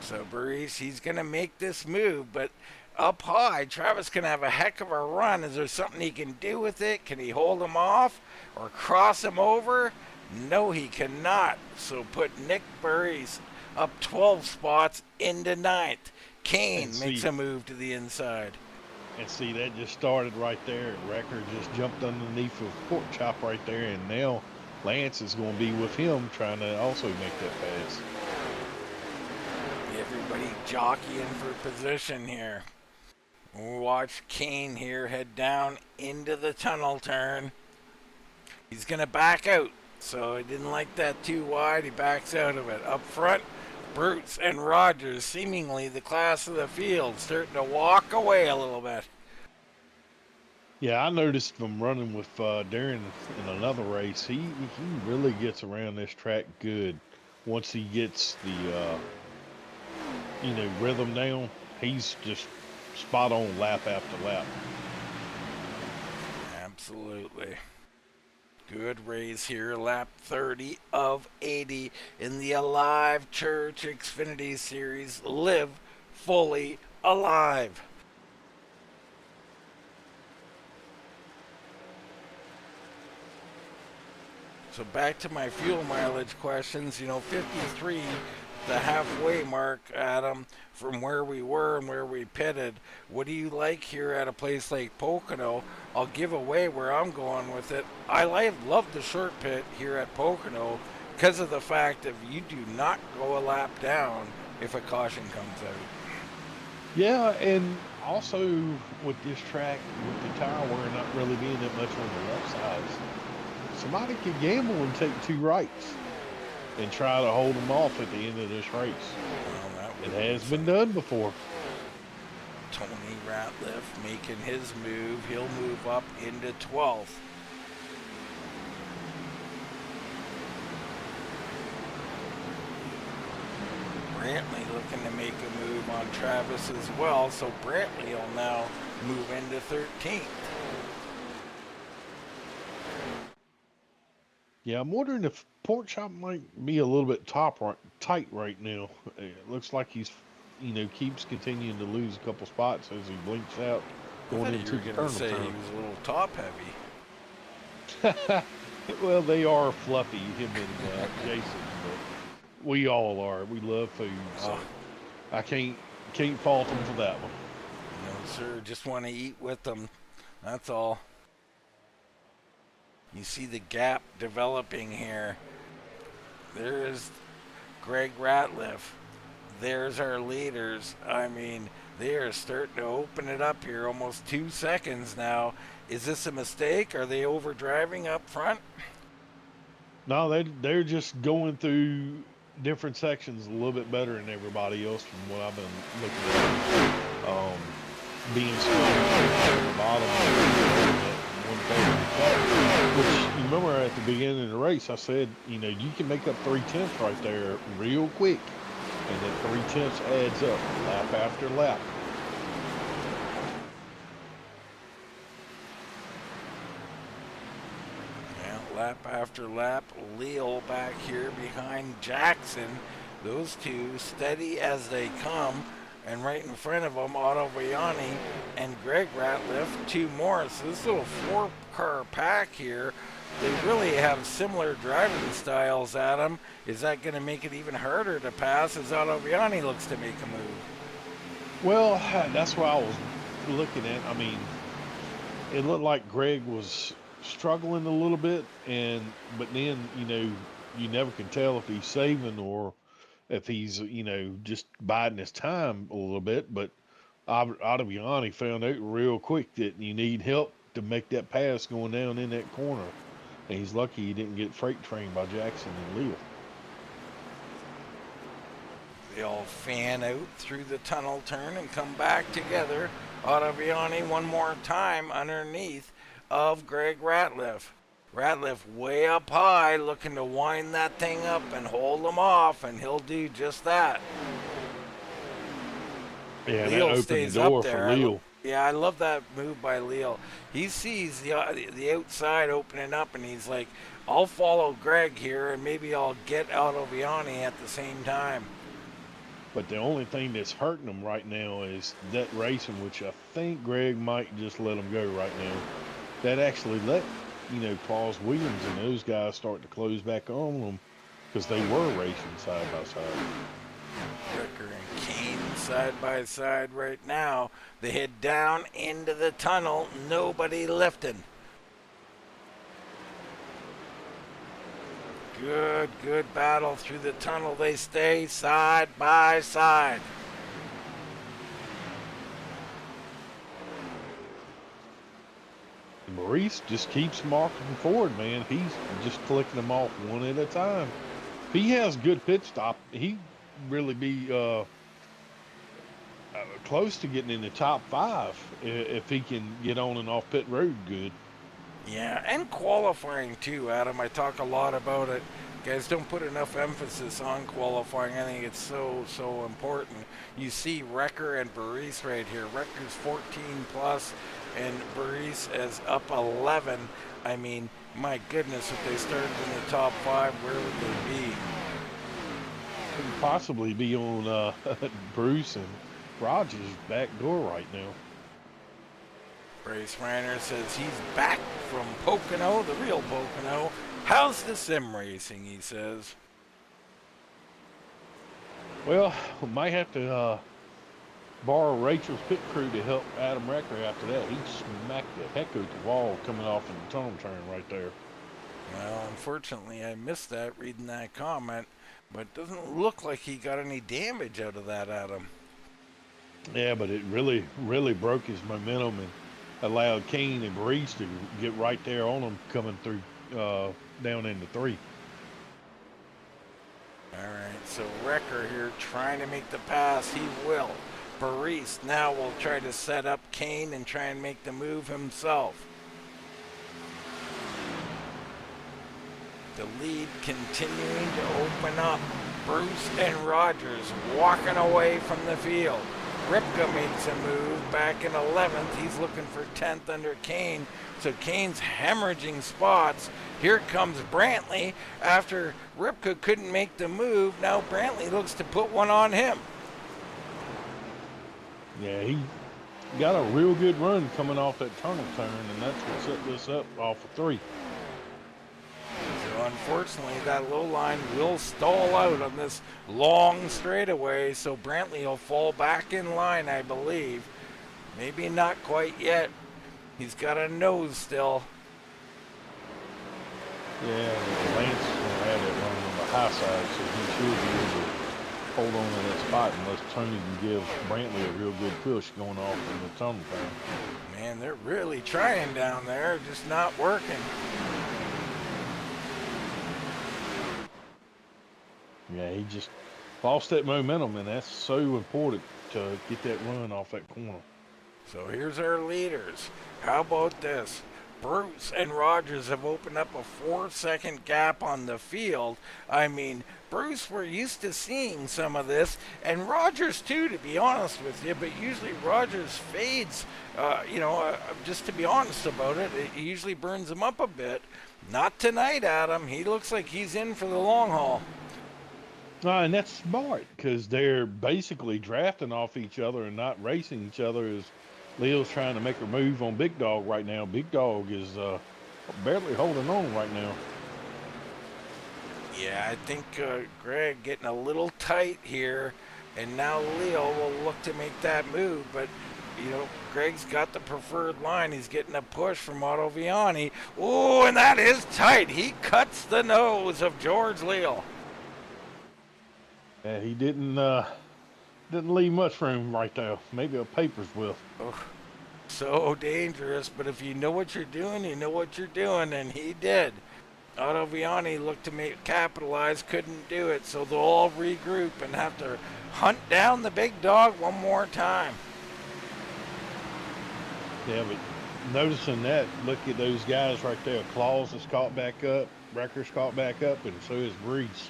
So Bryce, he's going to make this move, but up high, Travis can have a heck of a run. Is there something he can do with it? Can he hold him off or cross him over? No, he cannot. So put Nick Bryce up 12 spots into 9th. Kane makes a move to the inside. And see, that just started right there. Wrecker just jumped underneath of pork chop right there, and now Lance is going to be with him trying to also make that pass. Everybody jockeying for position here. We'll watch Kane here head down into the tunnel turn. He's going to back out. So he didn't like that too wide. He backs out of it. Up front, Brutes and Rogers, seemingly the class of the field, starting to walk away a little bit. Yeah, I noticed from running with Darren in another race, he really gets around this track good. Once he gets the rhythm down, he's just spot on lap after lap. Absolutely. Good race here, lap 30 of 80 in the Alive Church Xfinity Series. Live fully alive. So back to my fuel mileage questions. 53, the halfway mark, Adam, from where we were and where we pitted. What do you like here at a place like Pocono? I'll give away where I'm going with it. I love the short pit here at Pocono because of the fact that you do not go a lap down if a caution comes out. Yeah, and also with this track, with the tire wear not really being that much on the left side, somebody could gamble and take two rights and try to hold them off at the end of this race. Well, it has been done before. Tony Ratliff making his move. He'll move up into 12th. Brantley looking to make a move on Travis as well, so Brantley will now move into 13th. Yeah, I'm wondering if Pork Chop might be a little bit tight right now. It looks like he's, keeps continuing to lose a couple spots as he blinks out going into the turn. Say he was a little top heavy. Well, they are fluffy, him and Jason, but we all are. We love food, so I can't fault them for that one. No, sir. Just want to eat with them. That's all. You see the gap developing here. There is Greg Ratliff. There's our leaders. I mean, they are starting to open it up here. Almost 2 seconds now. Is this a mistake? Are they overdriving up front? No, they're just going through different sections a little bit better than everybody else from what I've been looking at. Being slow at the bottom. Which, you remember at the beginning of the race, I said, you can make up 3/10 right there real quick. And that 3/10 adds up lap after lap. Yeah, lap after lap. Leal back here behind Jackson. Those two steady as they come. And right in front of them, Otto Viani and Greg Ratliff, two more. So this little 4-car pack here, they really have similar driving styles, Adam. Is that going to make it even harder to pass as Otto Viani looks to make a move? Well, that's what I was looking at. I mean, it looked like Greg was struggling a little bit, but then, you never can tell if he's saving or if he's, just biding his time a little bit. But Ottaviani found out real quick that you need help to make that pass going down in that corner. And he's lucky he didn't get freight trained by Jackson and Leal. They all fan out through the tunnel turn and come back together. Ottaviani one more time underneath of Greg Ratliff. Ratliff way up high, looking to wind that thing up and hold them off, and he'll do just that. Yeah, Leal that stays opened the door up there. for Leal. I love that move by Leal. He sees the outside opening up, and he's like, I'll follow Greg here, and maybe I'll get Otto Viani at the same time. But the only thing that's hurting them right now is that racing, which I think Greg might just let them go right now. That actually let Paul's Williams and those guys start to close back on them because they were racing side by side. Ricker and Kane side by side right now. They head down into the tunnel. Nobody lifting. Good battle through the tunnel. They stay side by side. Maurice just keeps marching forward, man. He's just flicking them off one at a time. If he has good pit stop, he really be close to getting in the top 5 if he can get on and off pit road good. Yeah, and qualifying too, Adam. I talk a lot about it. Guys don't put enough emphasis on qualifying. I think it's so important. You see Wrecker and Bryce right here. Wrecker's 14 plus and Bryce is up 11. I mean, my goodness, if they started in the top 5, where would they be? Could possibly be on Bruce and Rogers' back door right now. Bryce Reiner says he's back from Pocono, the real Pocono. How's the sim racing, he says. Well, we might have to borrow Rachel's pit crew to help Adam Wrecker after that. He smacked the heck out the wall coming off in the tunnel turn right there. Well, unfortunately, I missed that reading that comment, but it doesn't look like he got any damage out of that, Adam. Yeah, but it really broke his momentum and allowed Kane and Bryce to get right there on him coming through down into 3. All right, so Wrecker here trying to make the pass. He will. Bryce now will try to set up Kane and try and make the move himself. The lead continuing to open up. Bruce and Rogers walking away from the field. Ripka makes a move back in 11th. He's looking for 10th under Kane. So Kane's hemorrhaging spots. Here comes Brantley. After Ripka couldn't make the move, now Brantley looks to put one on him. Yeah, he got a real good run coming off that tunnel turn, and that's what set this up off of 3. So unfortunately, that low line will stall out on this long straightaway, so Brantley will fall back in line, I believe. Maybe not quite yet. He's got a nose still. Yeah, Lance had it run on the high side, so he should be able to hold on to that spot unless Tony can give Brantley a real good push going off in the tunnel turn. Man, they're really trying down there, just not working. Yeah, he just lost that momentum, and that's so important to get that run off that corner. So here's our leaders. How about this? Bruce and Rogers have opened up a 4-second gap on the field. I mean, Bruce, we're used to seeing some of this, and Rogers too, to be honest with you, but usually Rogers fades, just to be honest about it, it usually burns him up a bit. Not tonight, Adam. He looks like he's in for the long haul. And that's smart, because they're basically drafting off each other and not racing each other as Leo's trying to make a move on Big Dog right now. Big Dog is barely holding on right now. Yeah, I think Greg getting a little tight here, and now Leo will look to make that move, but Greg's got the preferred line. He's getting a push from Otto Viani. Oh, and that is tight. He cuts the nose of George Leo. Yeah, he didn't leave much room right there. Maybe a paper's width. Oh, so dangerous, but if you know what you're doing, you know what you're doing, and he did. Otto Viani looked to capitalize, couldn't do it, so they'll all regroup and have to hunt down the Big Dog one more time. Yeah, but noticing that, look at those guys right there. Claus is caught back up, Wrecker's caught back up, and so is Bryce.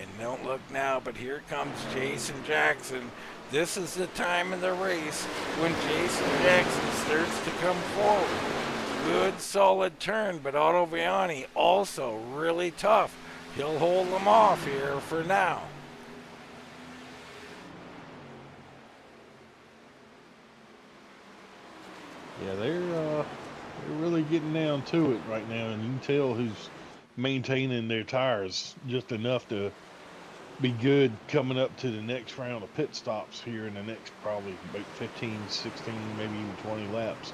And don't look now, but here comes Jason Jackson. This is the time in the race when Jason Jackson starts to come forward. Good, solid turn, but Otto Viani also really tough. He'll hold them off here for now. Yeah, they're really getting down to it right now, and you can tell who's maintaining their tires just enough to be good coming up to the next round of pit stops here in the next probably about 15, 16, maybe even 20 laps.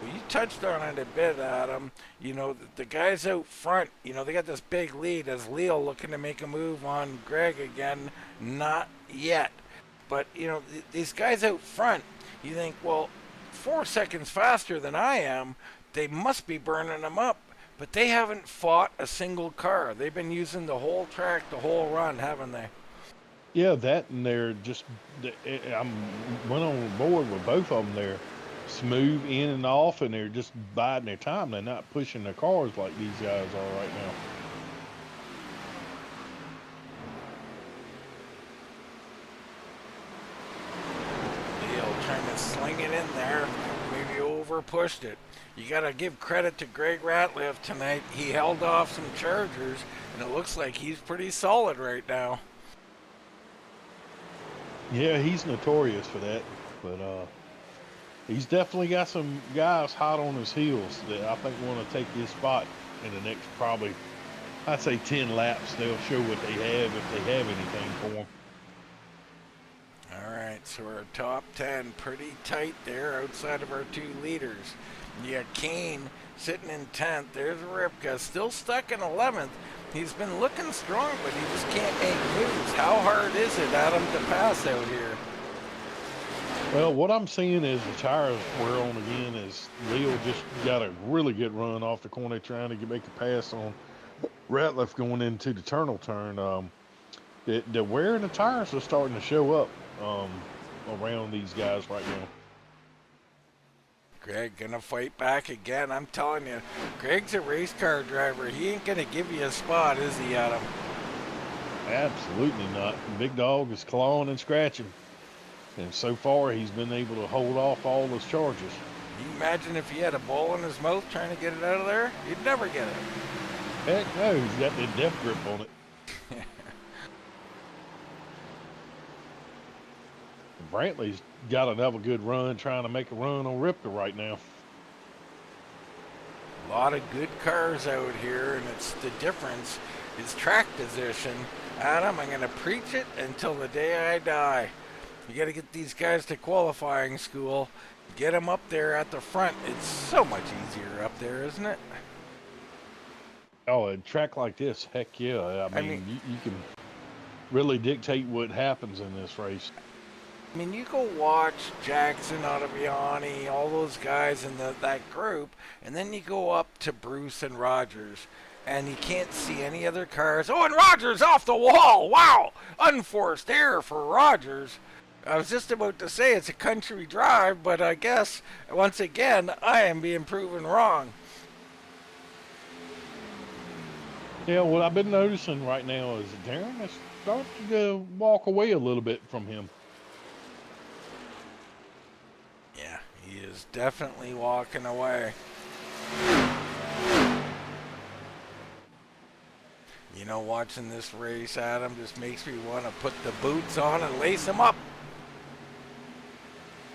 Well, you touched on it a bit, Adam. The guys out front, they got this big lead. As Leo looking to make a move on Greg again? Not yet. But, these guys out front, you think, well, 4 seconds faster than I am. They must be burning them up. But they haven't fought a single car. They've been using the whole track, the whole run, haven't they? Yeah, that and they're just. I'm went on board with both of them. They're smooth in and off, and they're just biding their time. They're not pushing their cars like these guys are right now. Neil trying to sling it in there. Maybe over pushed it. You got to give credit to Greg Ratliff tonight. He held off some Chargers, and it looks like he's pretty solid right now. Yeah, he's notorious for that, but he's definitely got some guys hot on his heels that I think want to take his spot in the next probably, I'd say 10 laps. They'll show what they have if they have anything for them. All right, so our top 10 pretty tight there outside of our 2 leaders. You got Kane sitting in 10th. There's Ripka still stuck in 11th. He's been looking strong, but he just can't make moves. How hard is it, Adam, to pass out here? Well, what I'm seeing is the tires wear on again as Leo just got a really good run off the corner trying to make a pass on Ratliff going into the tunnel turn. The wear in the tires are starting to show up around these guys right now. Greg gonna fight back again. I'm telling you, Greg's a race car driver. He ain't gonna give you a spot, is he, Adam? Absolutely not. Big Dog is clawing and scratching. And so far, he's been able to hold off all those charges. Can you imagine if he had a ball in his mouth trying to get it out of there? He'd never get it. Heck no, he's got the death grip on it. Brantley's got another good run trying to make a run on Ripka right now. A lot of good cars out here, and it's the difference is track position. Adam, I'm going to preach it until the day I die. You got to get these guys to qualifying school. Get them up there at the front. It's so much easier up there, isn't it? Oh, a track like this, heck yeah. I mean you can really dictate what happens in this race. I mean, you go watch Jackson, Ottaviani, all those guys in that group, and then you go up to Bruce and Rogers, and you can't see any other cars. Oh, and Rogers off the wall! Wow! Unforced error for Rogers. I was just about to say it's a country drive, but I guess, once again, I am being proven wrong. Yeah, what I've been noticing right now is Darren is starting to walk away a little bit from him. Yeah, he is definitely walking away. You know, watching this race, Adam, just makes me want to put the boots on and lace them up.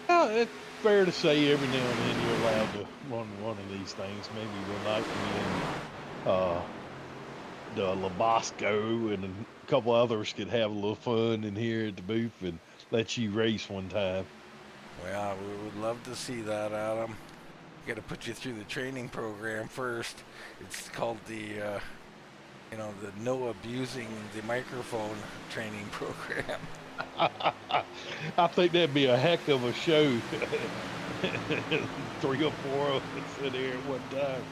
Well, it's fair to say every now and then you're allowed to run one of these things. Maybe one night the Labasco and a couple others could have a little fun in here at the booth and let you race one time. Well, we would love to see that, Adam. Got to put you through the training program first. It's called the no abusing the microphone training program. I think that'd be a heck of a show. 3 or 4 of us in there at one time.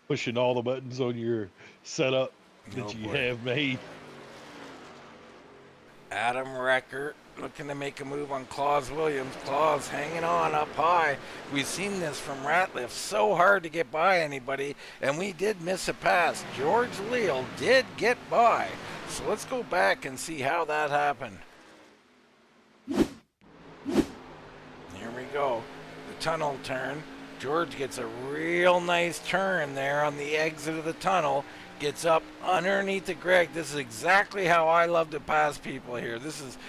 Pushing all the buttons on your setup that you have made. Adam Recker looking to make a move on Claus Williams. Claus hanging on up high. We've seen this from Ratliff. So hard to get by anybody, and we did miss a pass. George Leal did get by. So let's go back and see how that happened. Here we go. The tunnel turn. George gets a real nice turn there on the exit of the tunnel. Gets up underneath the Greg. This is exactly how I love to pass people here. This is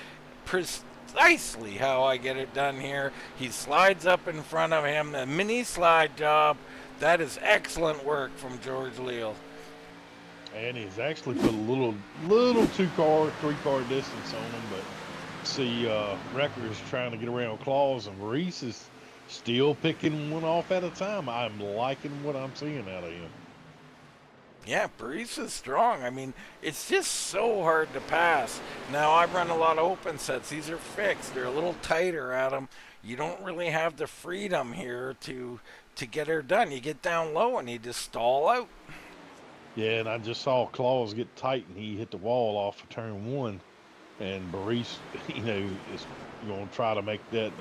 precisely how I get it done here. He slides up in front of him. A mini slide job. That is excellent work from George Leal. And he's actually put a little 2-car, 3-car distance on him, but see, Wrecker is trying to get around Claus, and Reese is still picking one off at a time. I'm liking what I'm seeing out of him. Yeah, Bryce is strong. I mean, it's just so hard to pass. Now, I run a lot of open sets. These are fixed. They're a little tighter at them. You don't really have the freedom here to get her done. You get down low and you just stall out. Yeah, and I just saw Claus get tight and he hit the wall off of turn one. And Barice, is going to try to make that,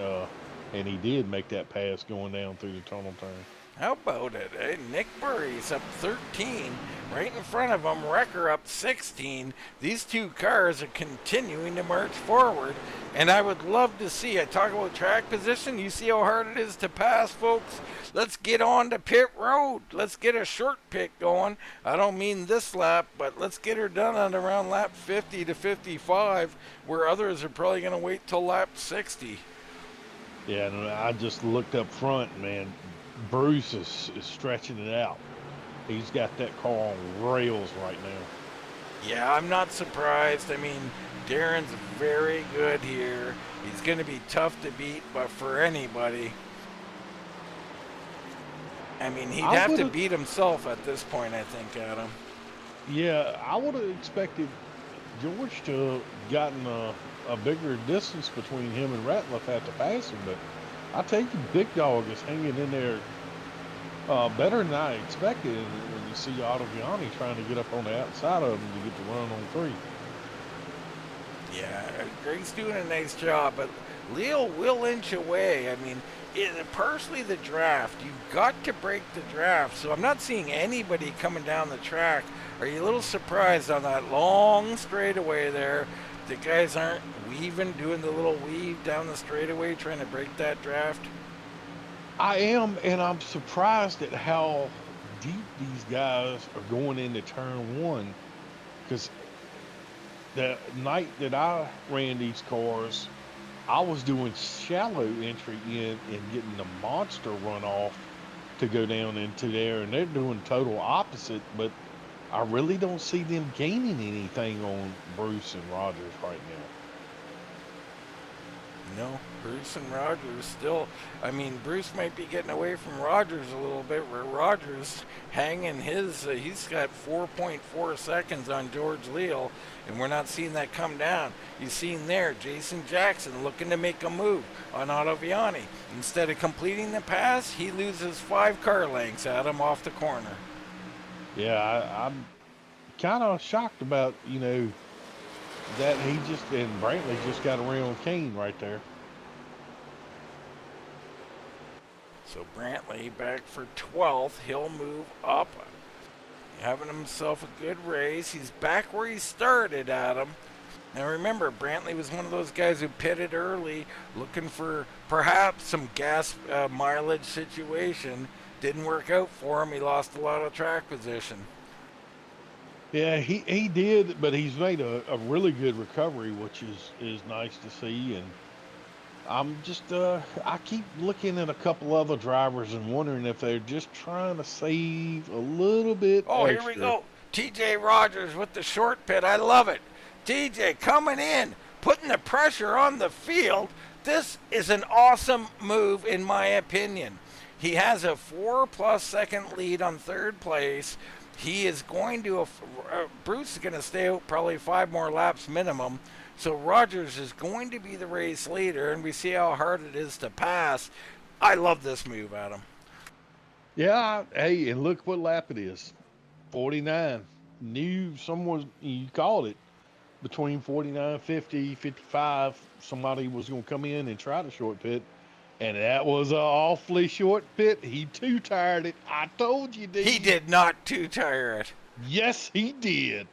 and he did make that pass going down through the tunnel turn. How about it? Eh? Nick Burry's up 13. Right in front of him, Wrecker up 16. These two cars are continuing to march forward. And I would love to see, I talk about track position. You see how hard it is to pass, folks? Let's get on to pit road. Let's get a short pit going. I don't mean this lap, but let's get her done on around lap 50 to 55, where others are probably going to wait till lap 60. Yeah, and I just looked up front, man. Bruce is stretching it out. He's got that car on rails right now. Yeah, I'm not surprised. I mean, Darren's very good here. He's going to be tough to beat, but for anybody, I mean, he'd have to beat himself at this point, I think, Adam. Yeah, I would have expected George to have gotten a bigger distance between him and Ratliff after passing, but I tell you, Big Dog is hanging in there better than I expected. When you see Ottaviani trying to get up on the outside of him to get the run on 3. Yeah, Greg's doing a nice job, but Leo will inch away. I mean, personally, the draft, you've got to break the draft. So I'm not seeing anybody coming down the track. Are you a little surprised on that long straightaway there? The guys aren't weaving, doing the little weave down the straightaway, trying to break that draft? I am, and I'm surprised at how deep these guys are going into turn one. Because the night that I ran these cars, I was doing shallow entry in and getting the monster runoff to go down into there, and they're doing total opposite, but I really don't see them gaining anything on Bruce and Rogers right now. No, Bruce and Rogers still, I mean, Bruce might be getting away from Rogers a little bit, where Rogers hanging his, he's got 4.4 seconds on George Leal, and we're not seeing that come down. You've seen there, Jason Jackson looking to make a move on Ottaviani. Instead of completing the pass, he loses 5 car lengths at him off the corner. Yeah, I'm kind of shocked about, that he just, and Brantley just got around Kane right there. So Brantley back for 12th. He'll move up, having himself a good race. He's back where he started, Adam. Now remember, Brantley was one of those guys who pitted early, looking for perhaps some gas mileage situation. Didn't work out for him. He lost a lot of track position. Yeah, he did, but he's made a really good recovery, which is nice to see. And I'm just, I keep looking at a couple other drivers and wondering if they're just trying to save a little bit extra. Here we go. TJ Rogers with the short pit. I love it. TJ coming in, putting the pressure on the field. This is an awesome move, in my opinion. He has a 4+ second lead on third place. He is going to, Bruce is going to stay out probably 5 more laps minimum. So Rogers is going to be the race leader, and we see how hard it is to pass. I love this move, Adam. Yeah, hey, and look what lap it is. 49. Knew someone, you called it, between 49, 50, 55, somebody was going to come in and try the short pit. And that was an awfully short pit. He two-tired it. I told you, didn't He did not two-tire it. Yes, he did.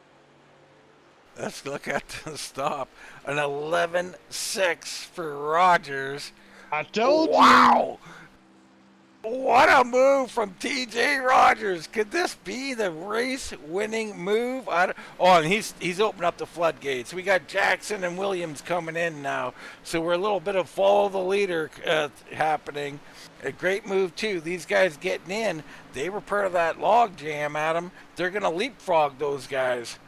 Let's look at the stop. An 11.6 for Rogers. I told you. Wow! What a move from TJ Rogers. Could this be the race-winning move? And he's opened up the floodgates. We got Jackson and Williams coming in now. So we're a little bit of follow the leader happening. A great move, too. These guys getting in, they were part of that log jam, Adam. They're going to leapfrog those guys.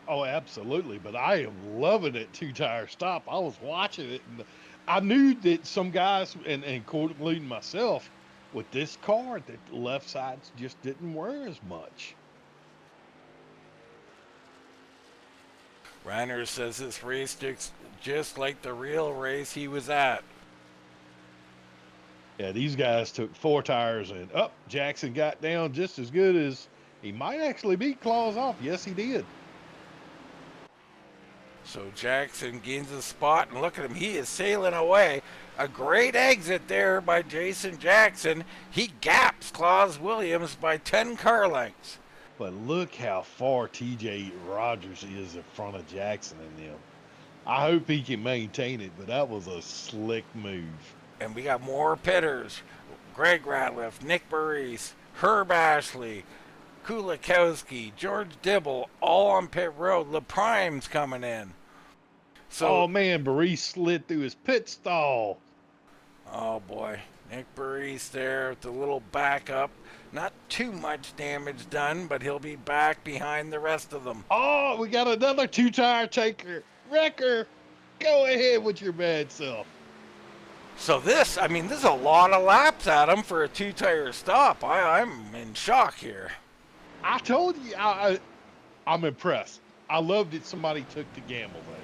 Oh, absolutely. But I am loving it two-tire stop. I was watching it, and I knew that some guys, and including myself, with this car, the left sides just didn't wear as much. Reiner says this race looks just like the real race he was at. Yeah, these guys took 4 tires and up. Jackson got down just as good as he might actually beat Claus off. Yes, he did. So Jackson gains a spot, and look at him. He is sailing away. A great exit there by Jason Jackson. He gaps Claus Williams by 10 car lengths. But look how far TJ Rogers is in front of Jackson and them. I hope he can maintain it, but that was a slick move. And we got more pitters. Greg Ratliff, Nick Burris, Herb Ashley, Kulikowski, George Dibble, all on pit road. LaPrime's coming in. So, oh, man, Burris slid through his pit stall. Oh, boy. Nick Burris there with the little backup. Not too much damage done, but he'll be back behind the rest of them. Oh, we got another 2-tire taker. Wrecker, go ahead with your bad self. So this is a lot of laps, Adam, for a 2-tire stop. I'm in shock here. I told you, I'm impressed. I loved it. Somebody took the gamble there.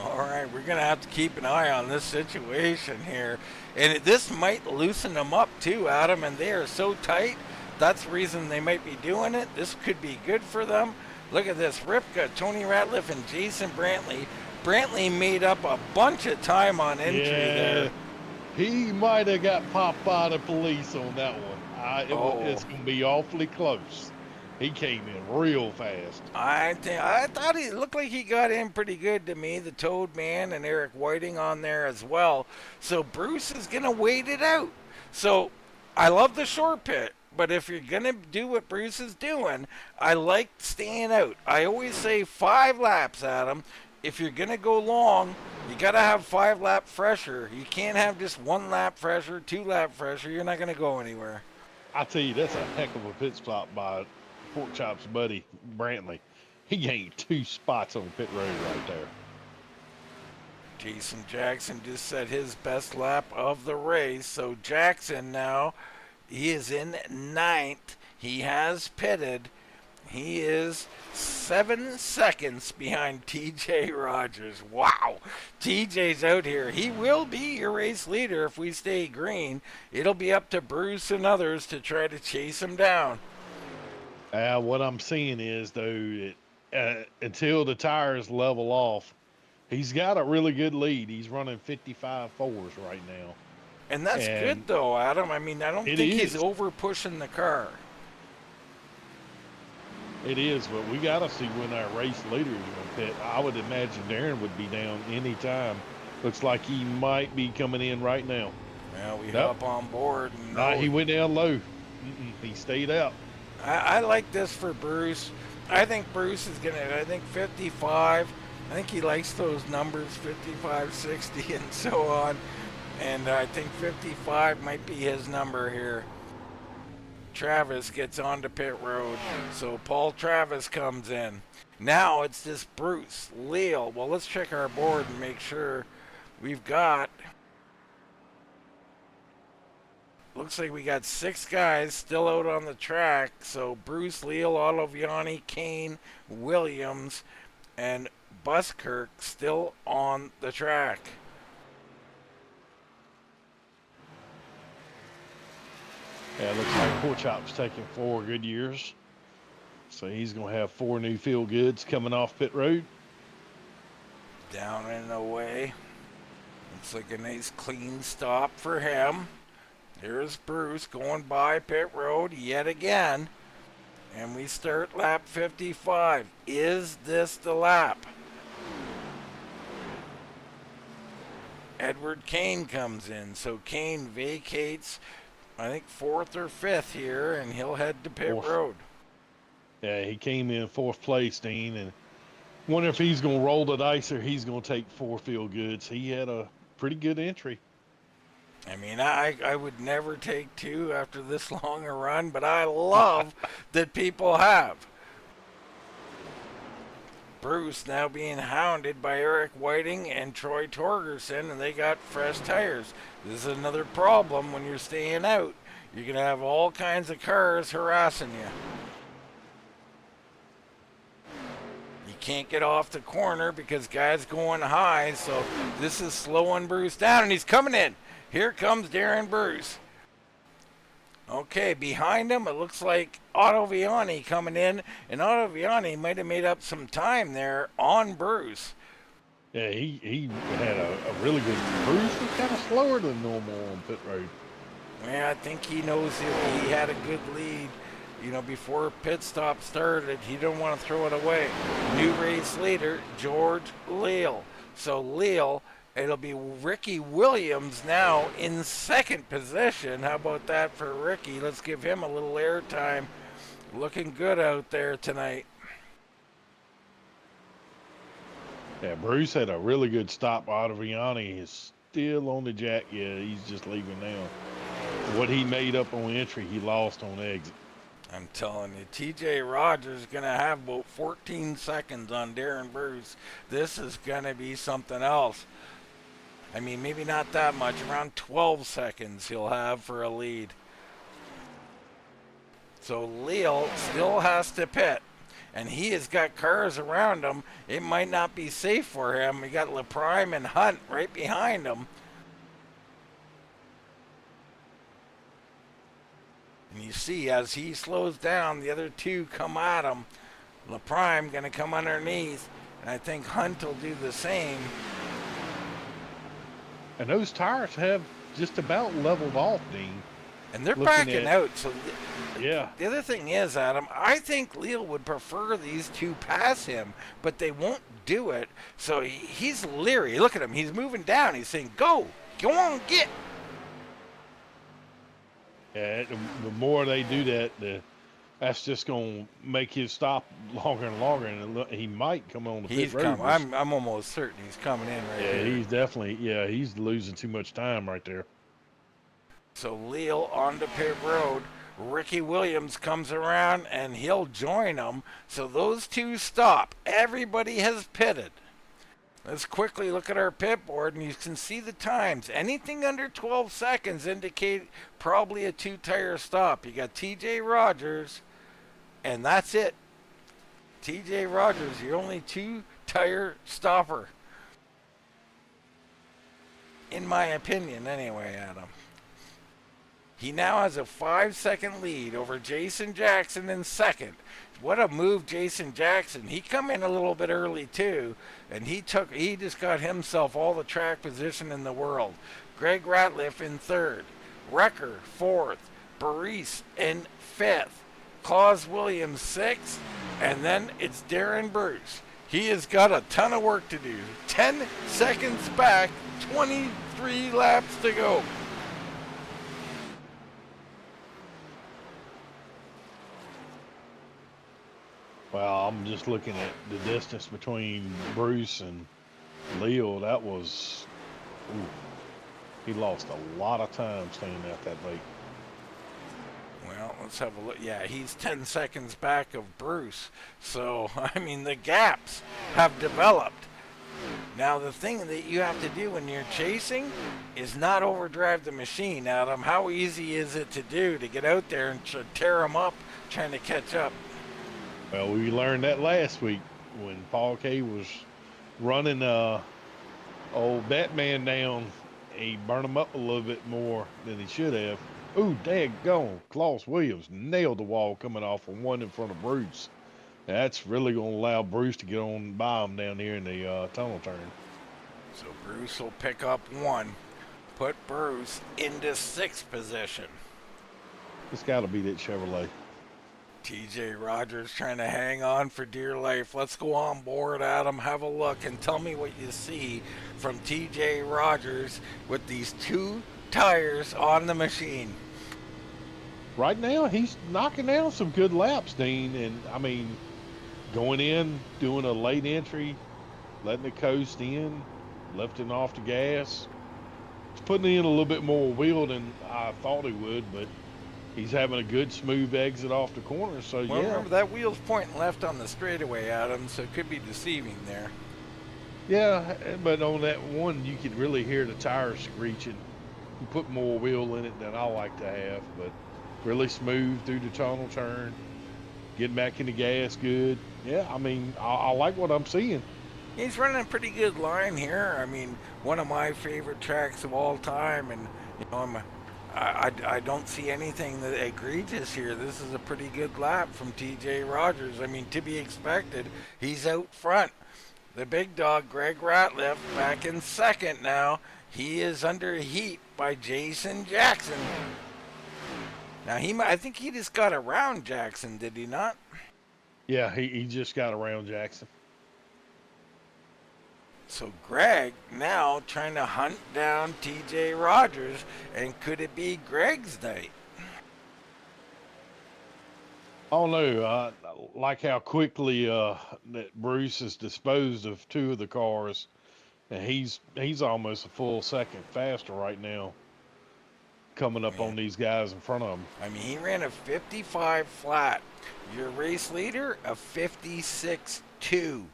All right, we're going to have to keep an eye on this situation here. And this might loosen them up too, Adam, and they are so tight. That's the reason they might be doing it. This could be good for them. Look at this. Ripka, Tony Ratliff, and Jason Brantley. Brantley made up a bunch of time on entry there. He might have got popped by the police on that one. It's going to be awfully close. He came in real fast. I thought he looked like he got in pretty good to me. The Toad Man and Eric Whiting on there as well. So Bruce is going to wait it out. So I love the short pit. But if you're going to do what Bruce is doing, I like staying out. I always say 5 laps, Adam. If you're going to go long, you got to have 5 lap fresher. You can't have just 1 lap fresher, 2 lap fresher. You're not going to go anywhere. I tell you, that's a heck of a pit stop by Pork Chop's buddy, Brantley. He gained 2 spots on pit road right there. Jason Jackson just set his best lap of the race. So Jackson now, he is in 9th. He has pitted. He is 7 seconds behind TJ Rogers. Wow. TJ's out here. He will be your race leader if we stay green. It'll be up to Bruce and others to try to chase him down. What I'm seeing is, though, until the tires level off, he's got a really good lead. He's running 55 fours right now. And that's good, though, Adam. I don't think he's over pushing the car. It is, but we got to see when our race leader is going to pit. I would imagine Darren would be down any time. Looks like he might be coming in right now. Well, we hop on board. And he went down low. He stayed out. I like this for Bruce. I think Bruce is going to, 55. I think he likes those numbers, 55, 60, and so on. And I think 55 might be his number here. Travis gets onto pit road. So Paul Travis comes in. Now it's this Bruce, Leal. Well, let's check our board and make sure we've got... Looks like we got 6 guys still out on the track. So Bruce, Leal, Oliviani, Kane, Williams, and Buskirk still on the track. Yeah, it looks like Pork Chop's taking 4 good years. So he's going to have 4 new field goods coming off pit road. Down and away. Looks like a nice clean stop for him. Here's Bruce going by pit road yet again. And we start lap 55. Is this the lap? Edward Kane comes in. So Kane vacates, I think, 4th or 5th here, and he'll head to pit road. Yeah, he came in 4th place, Dean, and wonder if he's going to roll the dice or he's going to take 4 field goods. He had a pretty good entry. I would never take 2 after this long a run, but I love that people have. Bruce now being hounded by Eric Whiting and Troy Torgerson, and they got fresh tires. This is another problem when you're staying out. You're going to have all kinds of cars harassing you. You can't get off the corner because guy's going high. So this is slowing Bruce down, and he's coming in. Here comes Darren Bruce. Okay, behind him, it looks like Otto Viani coming in, and Otto Viani might have made up some time there on Bruce. Yeah, he had a really good. Bruce was kind of slower than normal on pit road. Yeah, I think he knows if he had a good lead, before pit stop started, he didn't want to throw it away. New race leader, George Leal. So Leal, it'll be Ricky Williams now in second position. How about that for Ricky? Let's give him a little airtime. Looking good out there tonight. Yeah, Bruce had a really good stop. Viani is still on the jack. Yeah, he's just leaving now. What he made up on entry, he lost on exit. I'm telling you, TJ Rogers is going to have about 14 seconds on Darren Bruce. This is going to be something else. I mean, maybe not that much. Around 12 seconds he'll have for a lead. So Leal still has to pit. And he has got cars around him. It might not be safe for him. We got LaPrime and Hunt right behind him. And you see, as he slows down, the other two come at him. LaPrime going to come underneath. And I think Hunt will do the same. And those tires have just about leveled off, Dean. And they're backing out. So yeah. The other thing is, Adam, I think Leal would prefer these two pass him, but they won't do it. So he's leery. Look at him. He's moving down. He's saying, go on, get. Yeah, the more they do that, that's just going to make his stop longer and longer, and he might come on the pit road. I'm almost certain he's coming in right here. Yeah, he's definitely, he's losing too much time right there. So Leal on the pit road. Ricky Williams comes around, and he'll join them. So those two stop. Everybody has pitted. Let's quickly look at our pit board, and you can see the times. Anything under 12 seconds indicate probably a two-tire stop. You got TJ Rogers, and that's it. TJ Rogers, your only two-tire stopper. In my opinion, anyway, Adam. He now has a 5-second lead over Jason Jackson in second. What a move, Jason Jackson. He come in a little bit early too, and he just got himself all the track position in the world. Greg Ratliff in third, Wrecker fourth, Bryce in fifth, Claus Williams sixth, and then it's Darren Bruce. He has got a ton of work to do. 10 seconds back, 23 laps to go. Well, I'm just looking at the distance between Bruce and Leal. That was, he lost a lot of time staying out that late. Well, let's have a look. Yeah, he's 10 seconds back of Bruce. So, I mean, the gaps have developed. Now, the thing that you have to do when you're chasing is not overdrive the machine, Adam. How easy is it to do to get out there and tear them up trying to catch up? Well, we learned that last week when Paul K was running old Batman down. He burned him up a little bit more than he should have. Ooh, daggone. Claus Williams nailed the wall coming off of one in front of Bruce. That's really going to allow Bruce to get on by him down here in the tunnel turn. So Bruce will pick up one, put Bruce into sixth position. It's got to be that Chevrolet. TJ Rogers trying to hang on for dear life. Let's go on board, Adam. Have a look and tell me what you see from TJ Rogers with these two tires on the machine. Right now, he's knocking down some good laps, Dean. And, I mean, going in, doing a late entry, letting it coast in, lifting off the gas. He's putting in a little bit more wheel than I thought he would, but he's having a good smooth exit off the corner, so well, remember that wheel's pointing left on the straightaway, Adam, so it could be deceiving there. Yeah, but on that one, you could really hear the tires screeching. You put more wheel in it than I like to have, but really smooth through the tunnel turn, getting back in the gas good. Yeah, I mean, I like what I'm seeing. He's running a pretty good line here. I mean, one of my favorite tracks of all time, and you know, I don't see anything that egregious here. This is a pretty good lap from T.J. Rogers. I mean, to be expected. He's out front. The big dog, Greg Ratliff, back in second now. He is under heat by Jason Jackson. Now I think he just got around Jackson, did he not? Yeah, he just got around Jackson. So Greg now trying to hunt down T.J. Rogers, and could it be Greg's night? Oh no, I like how quickly that Bruce has disposed of two of the cars, and he's almost a full second faster right now, coming up Yeah. on these guys in front of him. I mean, he ran a 55 flat. Your race leader, a 56.2.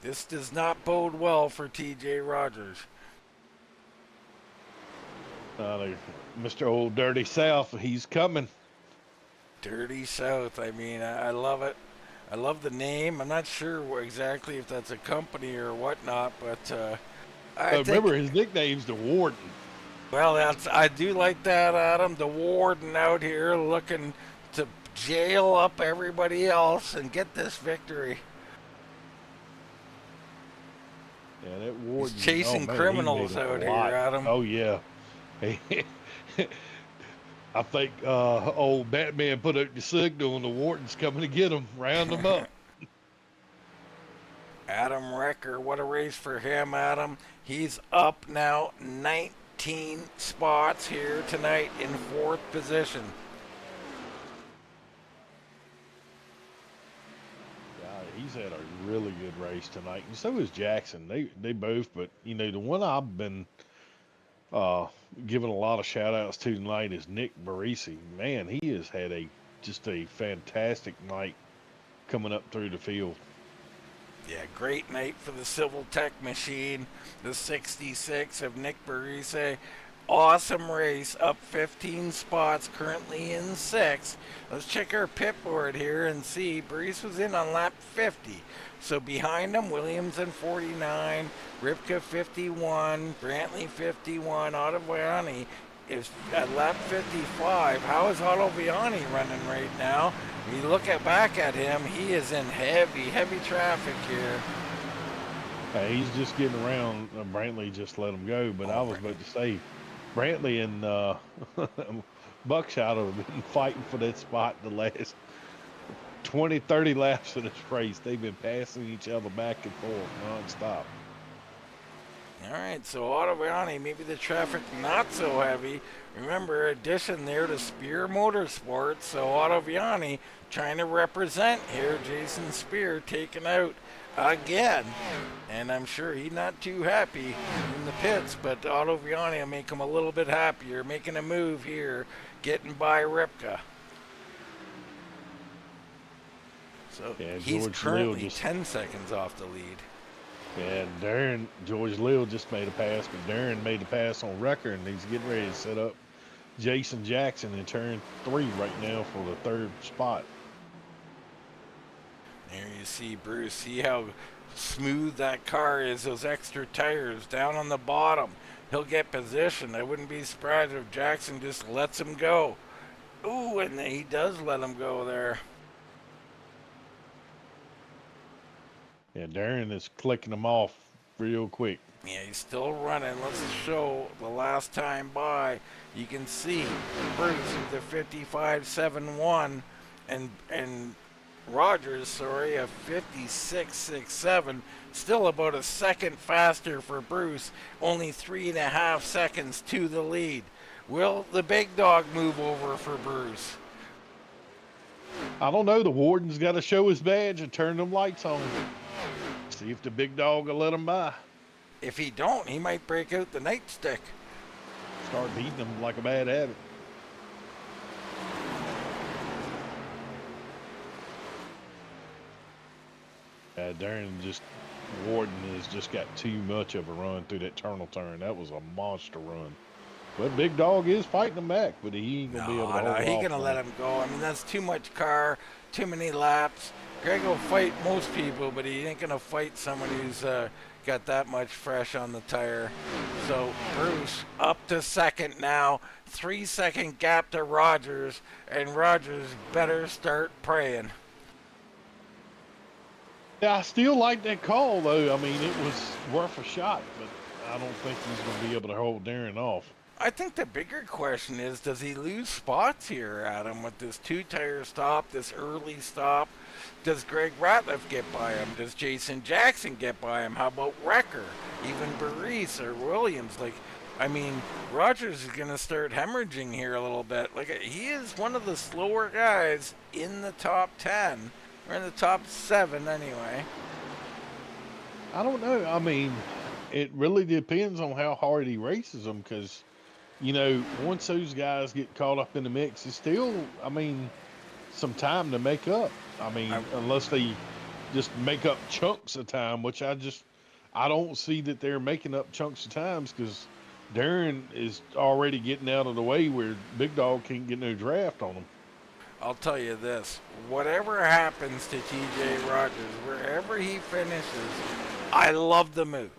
This does not bode well for T.J. Rogers. Mr. Old Dirty South, he's coming. Dirty South. I mean, I love it. I love the name. I'm not sure exactly if that's a company or whatnot, but I think. Remember, his nickname's the Warden. Well, I do like that, Adam. The warden out here looking to jail up everybody else and get this victory. Yeah, that Warden. He's chasing criminals out here, Adam. Oh yeah. I think old Batman put out the signal and the Warden's coming to get him, round them up. Adam Recker, what a race for him, Adam. He's up now 19 spots here tonight in fourth position. He's had a really good race tonight, and so is Jackson. They both, but you know the one I've been giving a lot of shout outs to tonight is Nick Barisi. Man, he has had just a fantastic night coming up through the field. Yeah, great night for the Civil Tech machine. The 66 of Nick Barisi. Awesome race, up 15 spots, currently in sixth. Let's check our pit board here and see. Brees was in on lap 50. So behind him, Williams in 49, Ripka 51, Brantley 51, Ottaviani is at lap 55. How is Ottaviani running right now? We look back at him, he is in heavy traffic here. He's just getting around. Brantley just let him go, but I was about to say, Brantley and Buckshot have been fighting for that spot the last 20, 30 laps of this race. They've been passing each other back and forth nonstop. All right, so Ottaviani, maybe the traffic not so heavy. Remember, addition there to Spear Motorsports. So Ottaviani trying to represent here. Jason Spear taken out again. And I'm sure he's not too happy in the pits, but Ottaviani will make him a little bit happier, making a move here, getting by Ripka. So yeah, he's George currently 10 seconds off the lead. Yeah, George Lill just made a pass, but Darren made a pass on Rucker, and he's getting ready to set up Jason Jackson in turn 3 right now for the third spot. There you see Bruce. See how smooth that car is. Those extra tires down on the bottom. He'll get position. I wouldn't be surprised if Jackson just lets him go. Ooh, and he does let him go there. Yeah, Darren is clicking them off real quick. Yeah, he's still running. Let's show the last time by. You can see Bruce with a 55.71 and Rogers, a 56.67. Still about a second faster for Bruce. Only 3.5 seconds to the lead. Will the big dog move over for Bruce? I don't know. The Warden's got to show his badge and turn them lights on. See if the big dog will let him by. If he don't, he might break out the nightstick. Start beating them like a bad habit. Warden has just got too much of a run through that turn. That was a monster run. But Big Dog is fighting him back, but he ain't gonna be able to No, hold it he off gonna long. let him go. I mean, that's too much car, too many laps. Greg will fight most people, but he ain't gonna fight somebody who's got that much fresh on the tire. So Bruce up to second now, 3 second gap to Rogers, and Rogers better start praying. Yeah, I still like that call though. I mean, it was worth a shot, but I don't think he's gonna be able to hold Darren off. I think the bigger question is, does he lose spots here, Adam, with this two-tire stop, this early stop? Does Greg Ratliff get by him? Does Jason Jackson get by him? How about Wrecker? Even Barice or Williams? Like, I mean, Rogers is going to start hemorrhaging here a little bit. Like, he is one of the slower guys in the top 10, or in the top 7 anyway. I don't know. I mean, it really depends on how hard he races them because, once those guys get caught up in the mix, it's still, I mean, some time to make up. I mean, unless they just make up chunks of time, which I don't see that they're making up chunks of times because Darren is already getting out of the way where Big Dog can't get no draft on him. I'll tell you this, whatever happens to TJ Rogers, wherever he finishes, I love the move.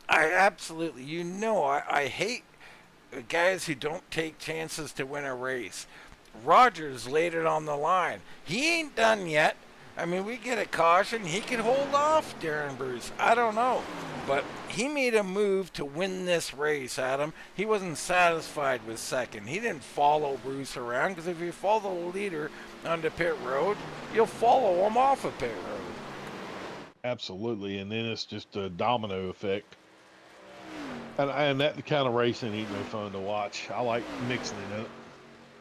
I absolutely, I hate guys who don't take chances to win a race. Rogers laid it on the line. He ain't done yet. I mean, we get a caution. He could hold off Darren Bruce. I don't know. But he made a move to win this race, Adam. He wasn't satisfied with second. He didn't follow Bruce around because if you follow the leader onto pit road, you'll follow him off of pit road. Absolutely. And then it's just a domino effect. And that kind of racing ain't no fun to watch. I like mixing it up.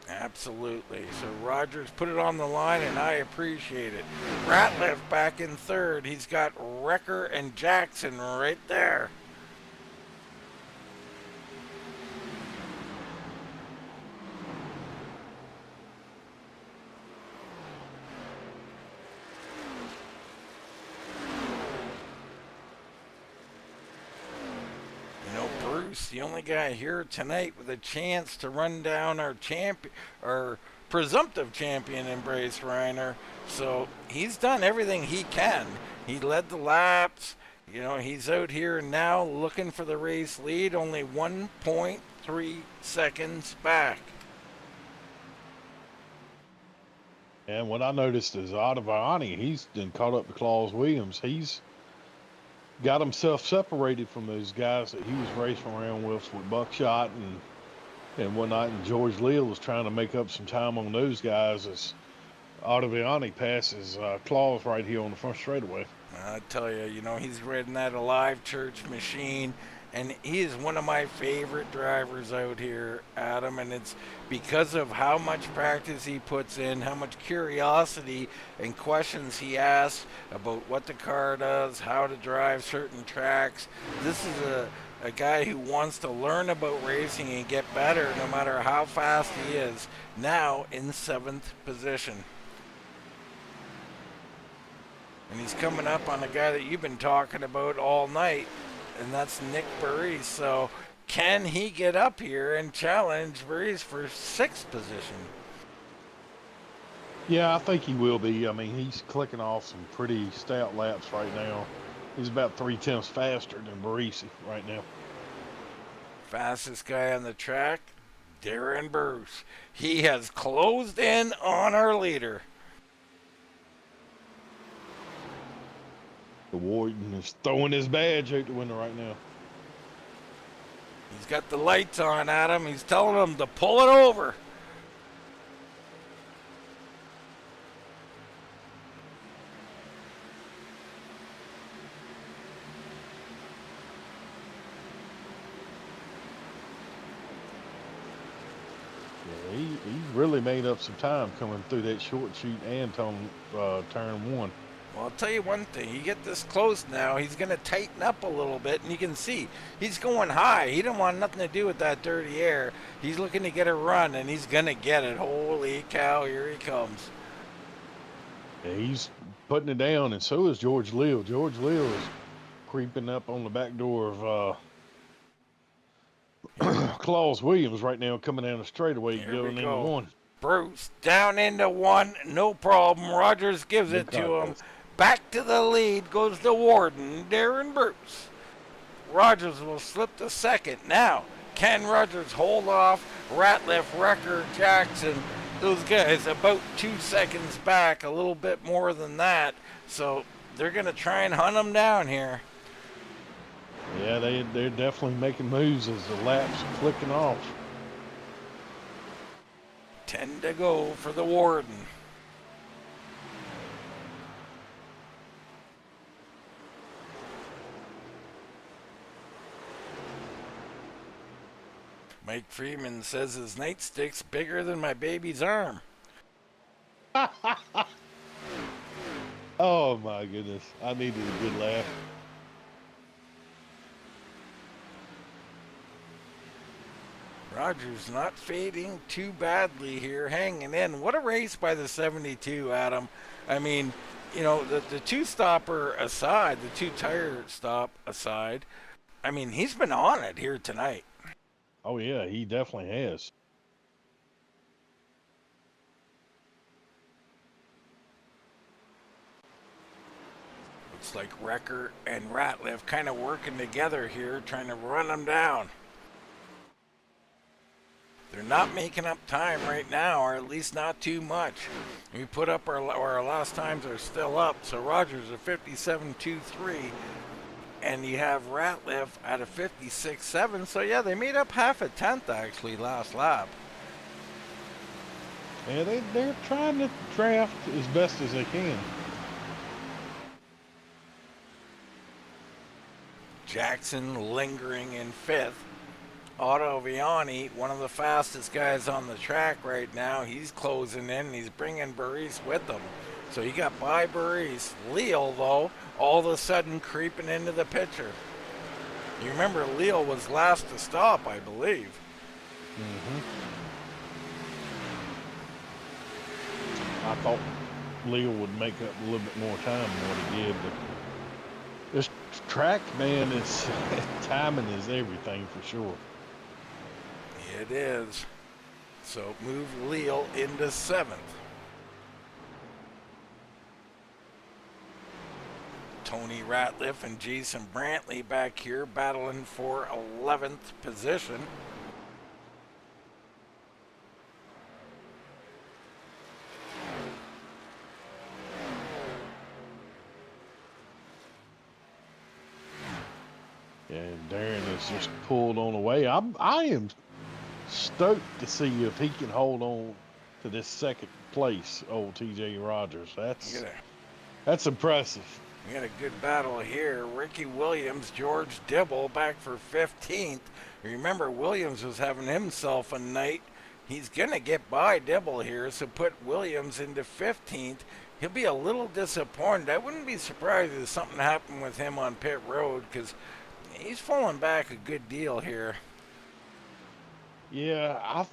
Absolutely. So Rogers put it on the line, and I appreciate it. Ratliff back in third. He's got Wrecker and Jackson right there. Bruce, the only guy here tonight with a chance to run down our presumptive champion in Bryce Reiner. So he's done everything he can. He led the laps. He's out here now looking for the race lead, only 1.3 seconds back. And what I noticed is Ottaviani, he's been caught up to Claus Williams. He's got himself separated from those guys that he was racing around with Buckshot and whatnot. And George Leal was trying to make up some time on those guys as Ottaviani passes Claus right here on the front straightaway. I tell you, he's riding that Alive Church machine, and he is one of my favorite drivers out here, Adam, and it's because of how much practice he puts in, how much curiosity and questions he asks about what the car does, how to drive certain tracks. This is a guy who wants to learn about racing and get better no matter how fast he is, now in 7th position. And he's coming up on a guy that you've been talking about all night, and that's Nick Barice. So can he get up here and challenge Barice for 6th position? Yeah, I think he will be. I mean, he's clicking off some pretty stout laps right now. He's about 3/10 faster than Barice right now. Fastest guy on the track, Darren Bruce. He has closed in on our leader. The Warden is throwing his badge out the window right now. He's got the lights on, Adam. He's telling them to pull it over. Yeah, he really made up some time coming through that short chute and turn 1. Well, I'll tell you one thing. You get this close now, he's going to tighten up a little bit, and you can see he's going high. He didn't want nothing to do with that dirty air. He's looking to get a run, and he's going to get it. Holy cow, here he comes. Yeah, he's putting it down, and so is George Leal. George Leal is creeping up on the back door of Claus Williams right now coming down the straightaway Here going we into go. one. Bruce down into one, no problem. Rogers gives No it to him. contest. Back to the lead goes the Warden, Darren Bruce. Rogers will slip to second. Now, can Rogers hold off Ratliff, Wrecker, Jackson? Those guys about 2 seconds back, a little bit more than that. So they're going to try and hunt them down here. Yeah, they're definitely making moves as the laps are clicking off. 10 to go for the Warden. Mike Freeman says his nightstick's bigger than my baby's arm. Oh my goodness, I needed a good laugh. Rogers not fading too badly here, hanging in. What a race by the 72, Adam. I mean, you know, the two-stopper aside, the two-tire stop aside, I mean, he's been on it here tonight. Oh yeah, he definitely has. Looks like Wrecker and Ratliff kind of working together here, trying to run them down. They're not making up time right now, or at least not too much. We put up our last times are still up, so Rogers a 57.23, and you have Ratliff at a 56.7. So yeah, they made up half a tenth actually last lap. Yeah, they're trying to draft as best as they can. Jackson lingering in fifth. Otto Viani, one of the fastest guys on the track right now, he's closing in. He's bringing Bryce with him. So he got by Bryce. Leal, though, all of a sudden creeping into the picture. You remember Leal was last to stop, I believe. Mm-hmm. I thought Leal would make up a little bit more time than what he did, but this track, man, is timing is everything for sure. It is. So move Leal into seventh. Tony Ratliff and Jason Brantley back here battling for 11th position. Yeah, Darren is just pulled on away. I am stoked to see if he can hold on to this second place, old TJ Rogers. That's impressive. We got a good battle here. Ricky Williams, George Dibble back for 15th. Remember, Williams was having himself a night. He's going to get by Dibble here, so put Williams into 15th. He'll be a little disappointed. I wouldn't be surprised if something happened with him on pit road, because he's falling back a good deal here. Yeah,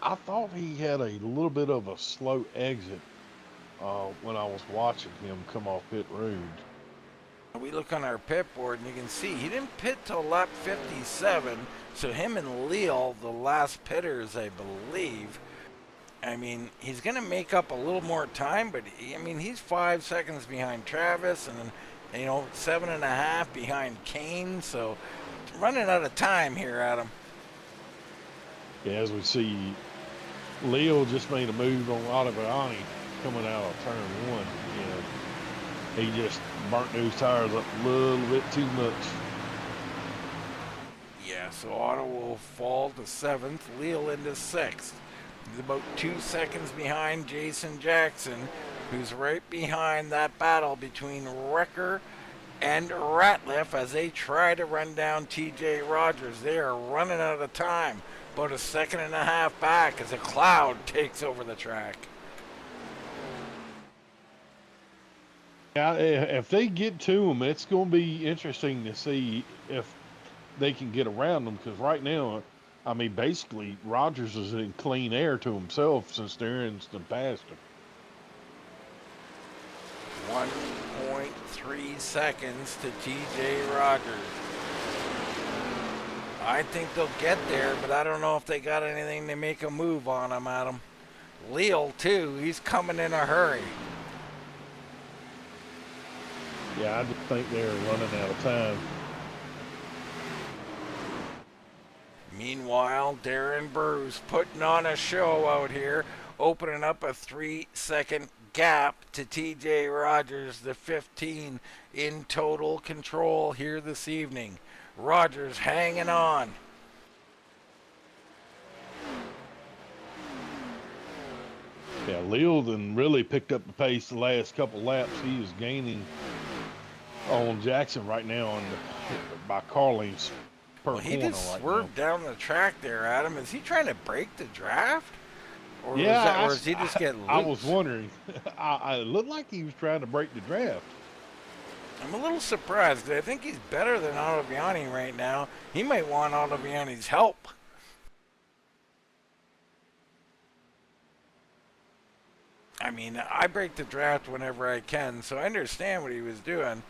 I thought he had a little bit of a slow exit when I was watching him come off pit road. We look on our pit board and you can see he didn't pit till lap 57, so him and Leal, the last pitters, I believe. I mean, he's going to make up a little more time, but he's 5 seconds behind Travis and 7.5 behind Kane, so running out of time here, Adam. Yeah, as we see, Leal just made a move on Ottaviani coming out of turn one. He just burnt those tires up a little bit too much. Yeah, so Otto will fall to 7th, Leal into 6th. He's about 2 seconds behind Jason Jackson, who's right behind that battle between Wrecker and Ratliff as they try to run down TJ Rogers. They are running out of time. About a 1.5 seconds back as a cloud takes over the track. Yeah, if they get to him, it's going to be interesting to see if they can get around them, because right now, basically, Rogers is in clean air to himself since they're instant pasture. 1.3 seconds to TJ Rogers. I think they'll get there, but I don't know if they got anything to make a move on him, Adam. Leal, too, he's coming in a hurry. Yeah, I just think they're running out of time. Meanwhile, Darren Bruce putting on a show out here, opening up a 3-second gap to TJ Rogers, the 15 in total control here this evening. Rogers hanging on. Yeah, Lealdon really picked up the pace the last couple laps. He is gaining on Jackson right now by car lengths per Well, he corner just right swerved now. down the track there, Adam. Is he trying to break the draft? Or Yeah, or is he just getting loose? I was wondering. It looked like he was trying to break the draft. I'm a little surprised. I think he's better than Ottaviani right now. He might want Ottaviani's help. I mean, I break the draft whenever I can, so I understand what he was doing.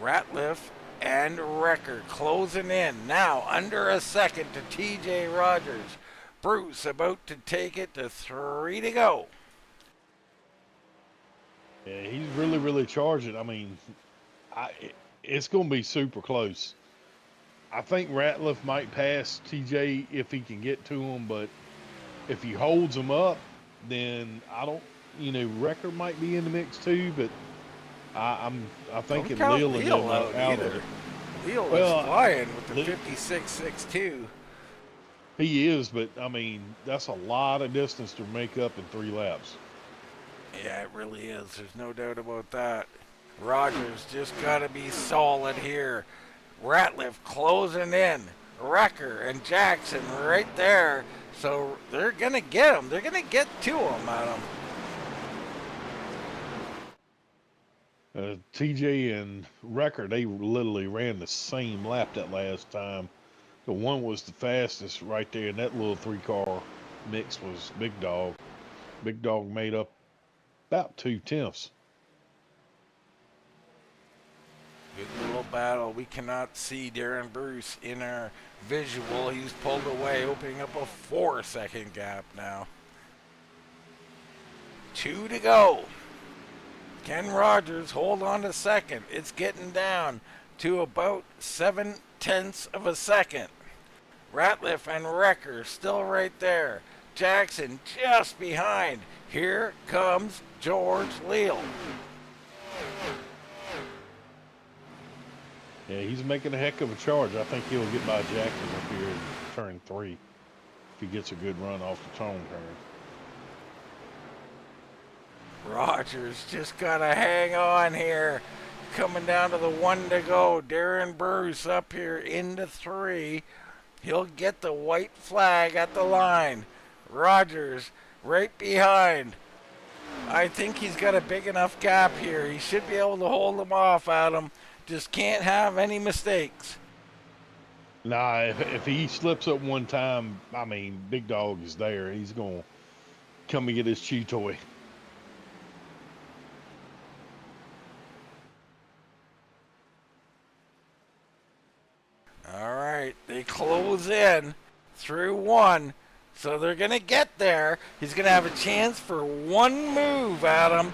Ratliff and Wrecker closing in. Now under a second to TJ Rogers. Bruce about to take it to 3 to go. Yeah, he's really, really charging. I mean, it's going to be super close. I think Ratliff might pass TJ if he can get to him, but if he holds him up, then I don't, Wrecker might be in the mix too, but I think Leal and them are out of it. Leal is flying with the 56.62. He is, but I mean, that's a lot of distance to make up in 3 laps. Yeah, it really is. There's no doubt about that. Rogers just got to be solid here. Ratliff closing in. Wrecker and Jackson right there. So they're going to get him. They're going to get to him, Adam. TJ and Wrecker, they literally ran the same lap that last time. The one was the fastest right there, and that little 3-car mix was Big Dog. Big Dog made up about 2/10. Good little battle. We cannot see Darren Bruce in our visual. He's pulled away, opening up a 4-second gap now. 2 to go. Ken Rogers hold on to second. It's getting down to about 0.7 of a second. Ratliff and Wrecker still right there. Jackson just behind. Here comes George Leal. Yeah, he's making a heck of a charge. I think he'll get by Jackson up here in turn 3 if he gets a good run off the tone turn. Rogers just gotta hang on here. Coming down to the 1 to go. Darren Bruce up here into 3. He'll get the white flag at the line. Rogers right behind. I think he's got a big enough gap here. He should be able to hold him off, Adam. Just can't have any mistakes. Nah, if he slips up one time, I mean, Big Dog is there. He's going to come and get his chew toy. All right, they close in through 1, so they're going to get there. He's going to have a chance for one move, Adam.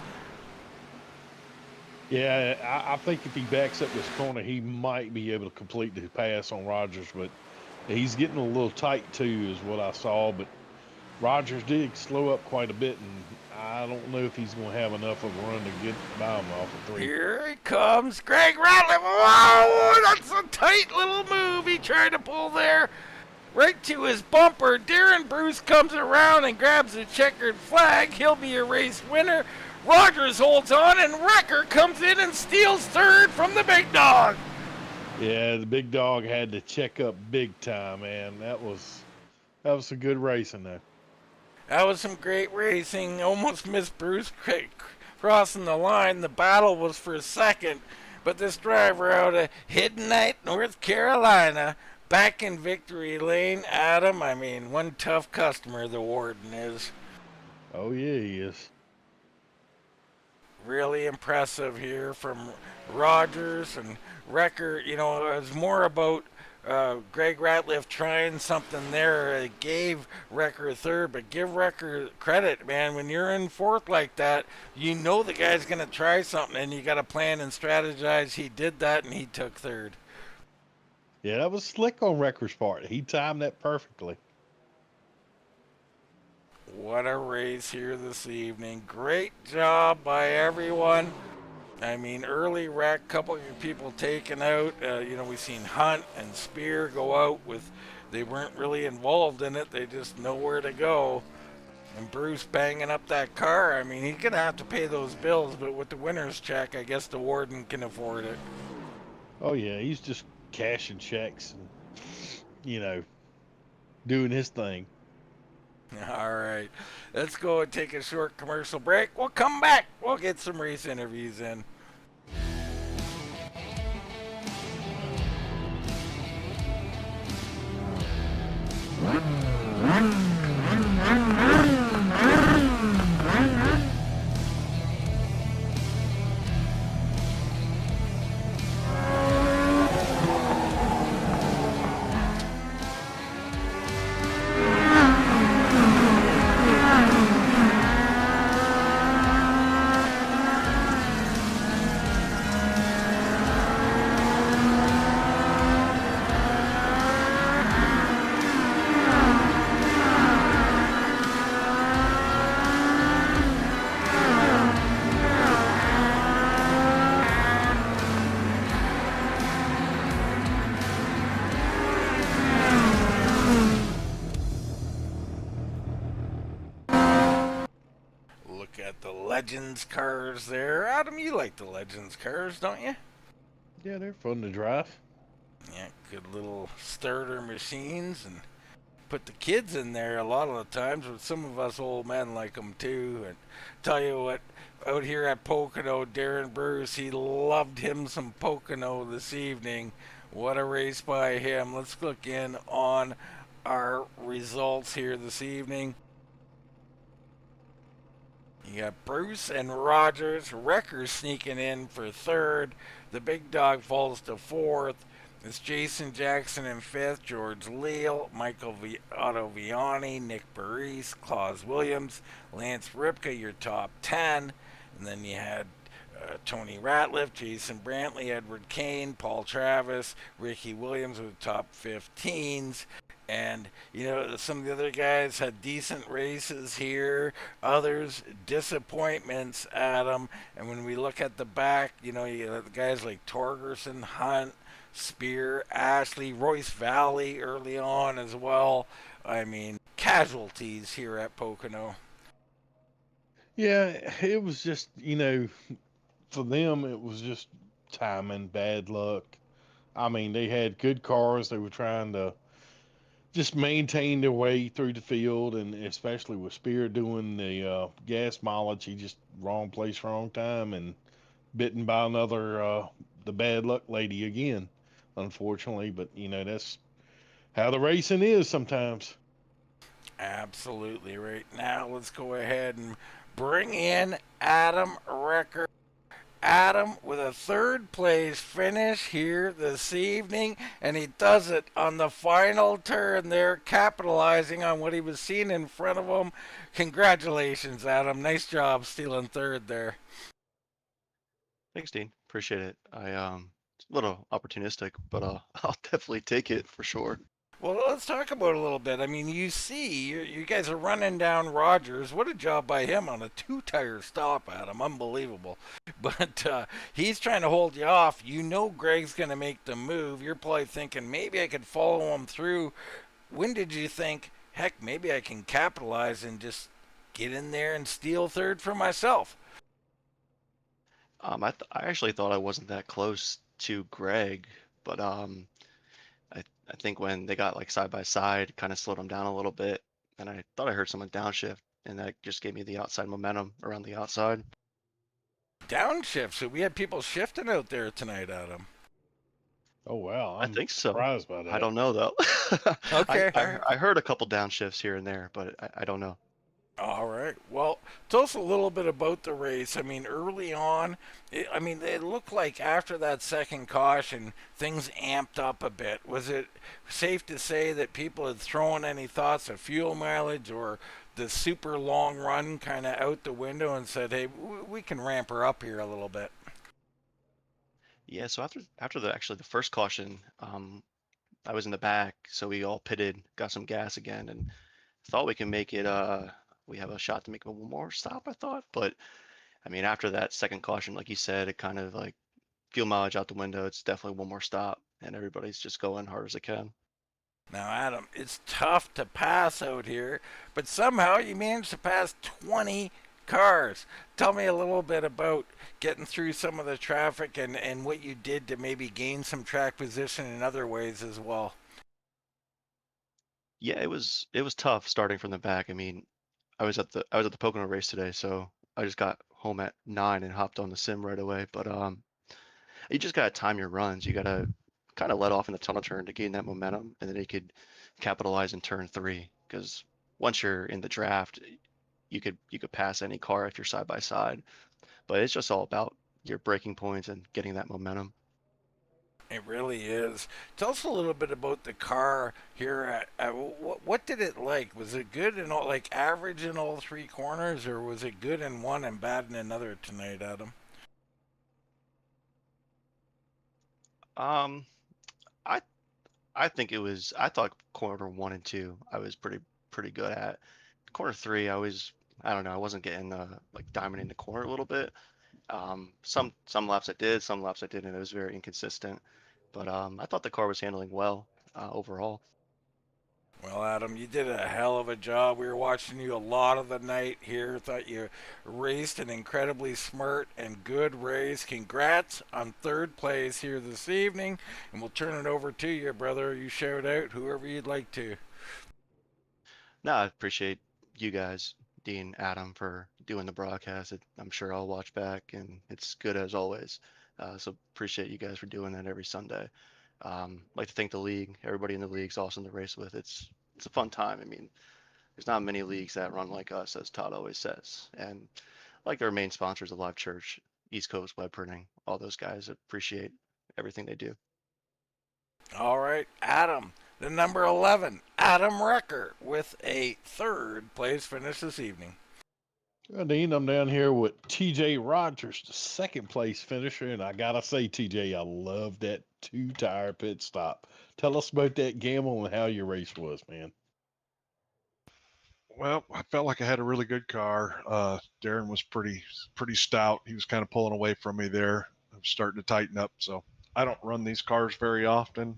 Yeah, I think if he backs up this corner, he might be able to complete the pass on Rogers, but he's getting a little tight too, is what I saw. But Rogers did slow up quite a bit, and I don't know if he's going to have enough of a run to get by him off of 3. Here he comes, Greg Ratliff. Whoa, that's a tight little move he tried to pull there. Right to his bumper. Darren Bruce comes around and grabs the checkered flag. He'll be a race winner. Rogers holds on, and Wrecker comes in and steals 3rd from the Big Dog. Yeah, the Big Dog had to check up big time, man. That was some good racing there. That was some great racing. Almost missed Bruce crossing the line. The battle was for 2nd, but this driver out of Hiddenite, North Carolina, back in victory lane. Adam, I mean, one tough customer the Warden is. Oh, yeah, he is. really impressive here from Rogers and Wrecker. You know, it was more about Greg Ratliff trying something there. It gave Wrecker third, but give Wrecker credit, man. When you're in fourth like that, you know the guy's going to try something, and you got to plan and strategize. He did that, and he took third. Yeah, that was slick on Wrecker's part. He timed that perfectly. What a race here this evening. Great job by everyone. I mean, early wreck, couple of people taken out. You know, we've seen Hunt and Spear go out with, they weren't really involved in it. They just know where to go. And Bruce banging up that car. I mean, he's going to have to pay those bills, but with the winner's check, I guess the warden can afford it. Oh yeah, he's just cashing checks and doing his thing. All right. Let's go and take a short commercial break. We'll come back. We'll get some race interviews in. Look at the Legends cars there. Adam, you like the Legends cars, don't you? Yeah, they're fun to drive. Yeah, good little starter machines, and put the kids in there a lot of the times, but some of us old men like them too. And tell you what, out here at Pocono, Darren Bruce, he loved him some Pocono this evening. What a race by him. Let's look in on our results here this evening. You got Bruce and Rogers. Wrecker sneaking in for third. The big dog falls to fourth. It's Jason Jackson in fifth. George Leal, Otto Viani, Nick Burris, Claus Williams, Lance Ripka, your top 10. And then you had Tony Ratliff, Jason Brantley, Edward Kane, Paul Travis, Ricky Williams with the top 15s. And, you know, some of the other guys had decent races here, others disappointments, Adam. And when we look at the back, you know, you have the guys like Torgerson, Hunt, Spear, Ashley, Royce Valley early on as well. I mean, casualties here at Pocono. Yeah, it was just, for them, it was just timing, bad luck. I mean, they had good cars. They were trying to just maintain their way through the field, and especially with Spear doing the gas mileage, he just wrong place, wrong time, and bitten by another the bad luck lady again, unfortunately. But that's how the racing is sometimes. Absolutely. Right now, let's go ahead and bring in Adam Wrecker. Adam with a third place finish here this evening, and he does it on the final turn there, capitalizing on what he was seeing in front of him. Congratulations, Adam. Nice job stealing third there. Thanks, Dean. Appreciate it. It's a little opportunistic, but I'll definitely take it for sure. Well, let's talk about it a little bit. I mean, you guys are running down Rogers. What a job by him on a two-tire stop, Adam. Unbelievable. But he's trying to hold you off. You know Greg's going to make the move. You're probably thinking, maybe I could follow him through. When did you think, heck, maybe I can capitalize and just get in there and steal third for myself? I actually thought I wasn't that close to Greg, but I think when they got like side by side, kind of slowed them down a little bit, and I thought I heard someone downshift, and that just gave me the outside momentum around the outside. Downshift. So we had people shifting out there tonight, Adam. Oh wow, I I'm think so. surprised by that. I don't know though. Okay. I heard a couple downshifts here and there, but I don't know. All right. Well, tell us a little bit about the race. I mean, early on, it looked like after that second caution, things amped up a bit. Was it safe to say that people had thrown any thoughts of fuel mileage or the super long run kind of out the window and said, hey, we can ramp her up here a little bit? Yeah, so after the first caution, I was in the back, so we all pitted, got some gas again, and thought we can make it. We have a shot to make one more stop, I thought. But I mean, after that second caution, like you said, it kind of like fuel mileage out the window. It's definitely one more stop, and everybody's just going hard as they can. Now, Adam, it's tough to pass out here, but somehow you managed to pass 20 cars. Tell me a little bit about getting through some of the traffic and what you did to maybe gain some track position in other ways as well. Yeah, it was tough starting from the back. I mean, I was at the Pocono race today, so I just got home at 9 and hopped on the sim right away. But you just gotta time your runs. You gotta kind of let off in the tunnel turn to gain that momentum, and then you could capitalize in turn 3. Because once you're in the draft, you could pass any car if you're side by side. But it's just all about your breaking points and getting that momentum. It really is. Tell us a little bit about the car here. What did it like? Was it good in all, like average in all three corners, or was it good in one and bad in another tonight, Adam? Um, I I think it was. I thought corner 1 and 2 I was pretty good at. Corner 3 I don't know. I wasn't getting like diamond in the corner a little bit. Some laps I did, some laps I didn't. It was very inconsistent. But I thought the car was handling well overall. Well, Adam, you did a hell of a job. We were watching you a lot of the night here. Thought you raced an incredibly smart and good race. Congrats on third place here this evening. And we'll turn it over to you, brother. You shout out whoever you'd like to. No, I appreciate you guys, Dean, Adam, for doing the broadcast. I'm sure I'll watch back, and it's good as always. So appreciate you guys for doing that every Sunday. Like to thank the league. Everybody in the league's awesome to race with. It's a fun time. I mean, there's not many leagues that run like us, as Todd always says. And like their main sponsors, Alive Church, East Coast Web Printing, all those guys appreciate everything they do. All right, Adam, the number 11, Adam Recker, with a third place finish this evening. Well, Dean, I'm down here with TJ Rogers, the second place finisher, and I gotta say, TJ, I love that two-tire pit stop. Tell us about that gamble and how your race was, man. Well, I felt like I had a really good car. Darren was pretty stout. He was kind of pulling away from me there. I was starting to tighten up. So I don't run these cars very often.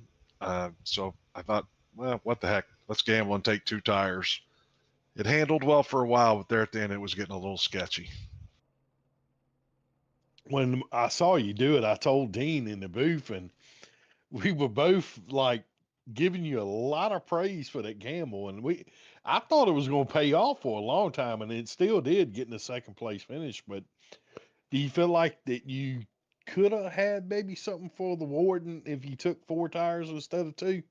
So I thought, well, what the heck? Let's gamble and take two tires. It handled well for a while, but there at the end, it was getting a little sketchy. When I saw you do it, I told Dean in the booth, and we were both like giving you a lot of praise for that gamble. And I thought it was going to pay off for a long time, and it still did, getting the second place finish. But do you feel like that you could have had maybe something for the Warden if you took four tires instead of two?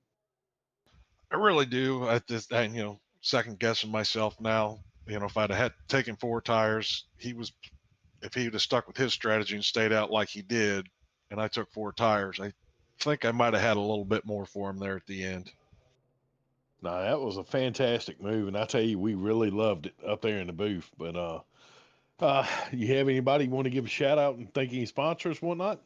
I really do. Second guessing myself now. If I'd have had taken four tires, if he would have stuck with his strategy and stayed out like he did, and I took four tires, I think I might have had a little bit more for him there at the end. No, that was a fantastic move, and I tell you, we really loved it up there in the booth. But you have anybody you want to give a shout out and thank any sponsors, whatnot?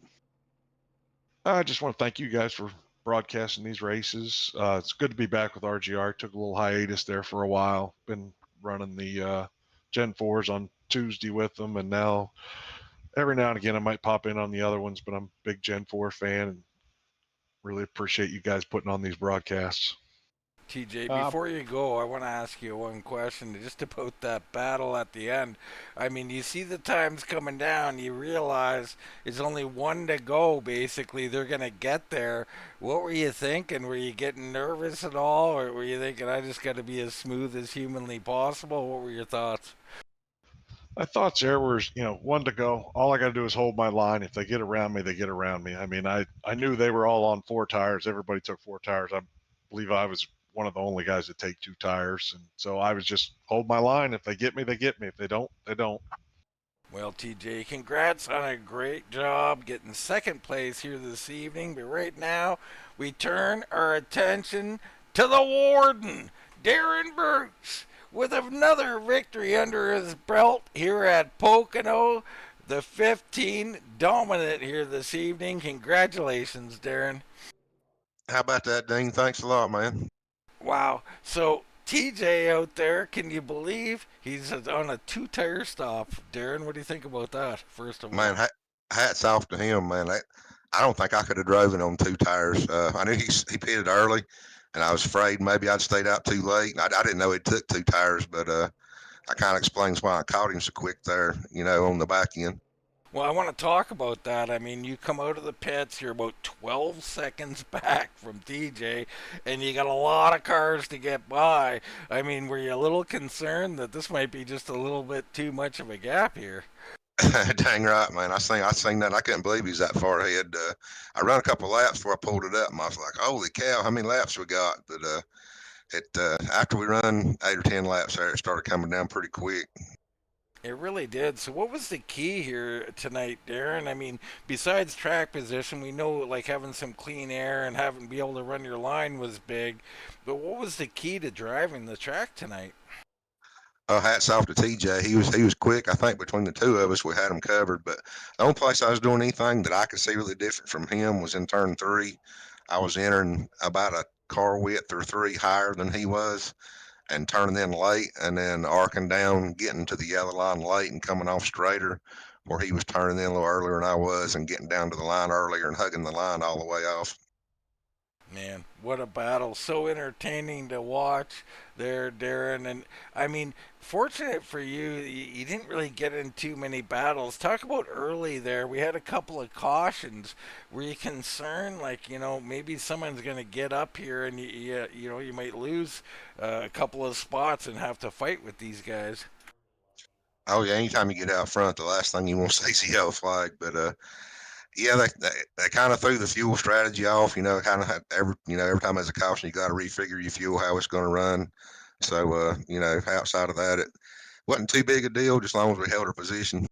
I just want to thank you guys for broadcasting these races. It's good to be back with RGR. Took a little hiatus there for a while. Been running the Gen 4s on Tuesday with them, and now every now and again I might pop in on the other ones, but I'm a big Gen 4 fan and really appreciate you guys putting on these broadcasts. TJ, Uh, before you go, I want to ask you one question just about that battle at the end. I mean, you see the times coming down, you realize it's only one to go, basically. They're going to get there. What were you thinking? Were you getting nervous at all, or were you thinking, I just got to be as smooth as humanly possible? What were your thoughts? My thoughts there was, one to go. All I got to do is hold my line. If they get around me, they get around me. I mean, I knew they were all on four tires. Everybody took four tires. I believe I was one of the only guys that take 2 tires. And so I was just hold my line. If they get me, they get me. If they don't, they don't. Well, TJ, congrats on a great job getting second place here this evening. But right now, we turn our attention to the Warden, Darren Burks, with another victory under his belt here at Pocono. The 15 dominant here this evening. Congratulations, Darren. How about that, Dean? Thanks a lot, man. Wow. So TJ out there, can you believe he's on a 2-tire stop? Darren, what do you think about that, first of all? Man, hats off to him, man. I don't think I could have driven on 2 tires. I knew he pitted early, and I was afraid maybe I'd stayed out too late. I didn't know he took 2 tires, but that kind of explains why I caught him so quick there, on the back end. Well, I want to talk about that. I mean, you come out of the pits, you're about 12 seconds back from TJ, and you got a lot of cars to get by. I mean, were you a little concerned that this might be just a little bit too much of a gap here? Dang right, man. I seen that. I couldn't believe he's that far ahead. I ran a couple laps before I pulled it up, and I was like, holy cow, how many laps we got? But after we run 8 or 10 laps there, it started coming down pretty quick. It really did. So what was the key here tonight, Darren? I mean, besides track position, we know like having some clean air and having be able to run your line was big. But what was the key to driving the track tonight? Oh, hats off to TJ. He was quick. I think between the two of us, we had him covered. But the only place I was doing anything that I could see really different from him was in turn 3. I was entering about a car width or 3 higher than he was, and turning in late, and then arcing down, getting to the yellow line late, and coming off straighter, where he was turning in a little earlier than I was, and getting down to the line earlier and hugging the line all the way off. Man, what a battle. So entertaining to watch there, Darren. And I mean, fortunate for you, you didn't really get in too many battles. Talk about early there. We had a couple of cautions. Were you concerned, like, maybe someone's going to get up here and you might lose a couple of spots and have to fight with these guys? Oh, yeah, anytime you get out front, the last thing you want to see is the yellow flag. But yeah, they kind of threw the fuel strategy off. Kind of every time there's a caution, you got to refigure your fuel, how it's going to run. So outside of that, it wasn't too big a deal, just as long as we held our position.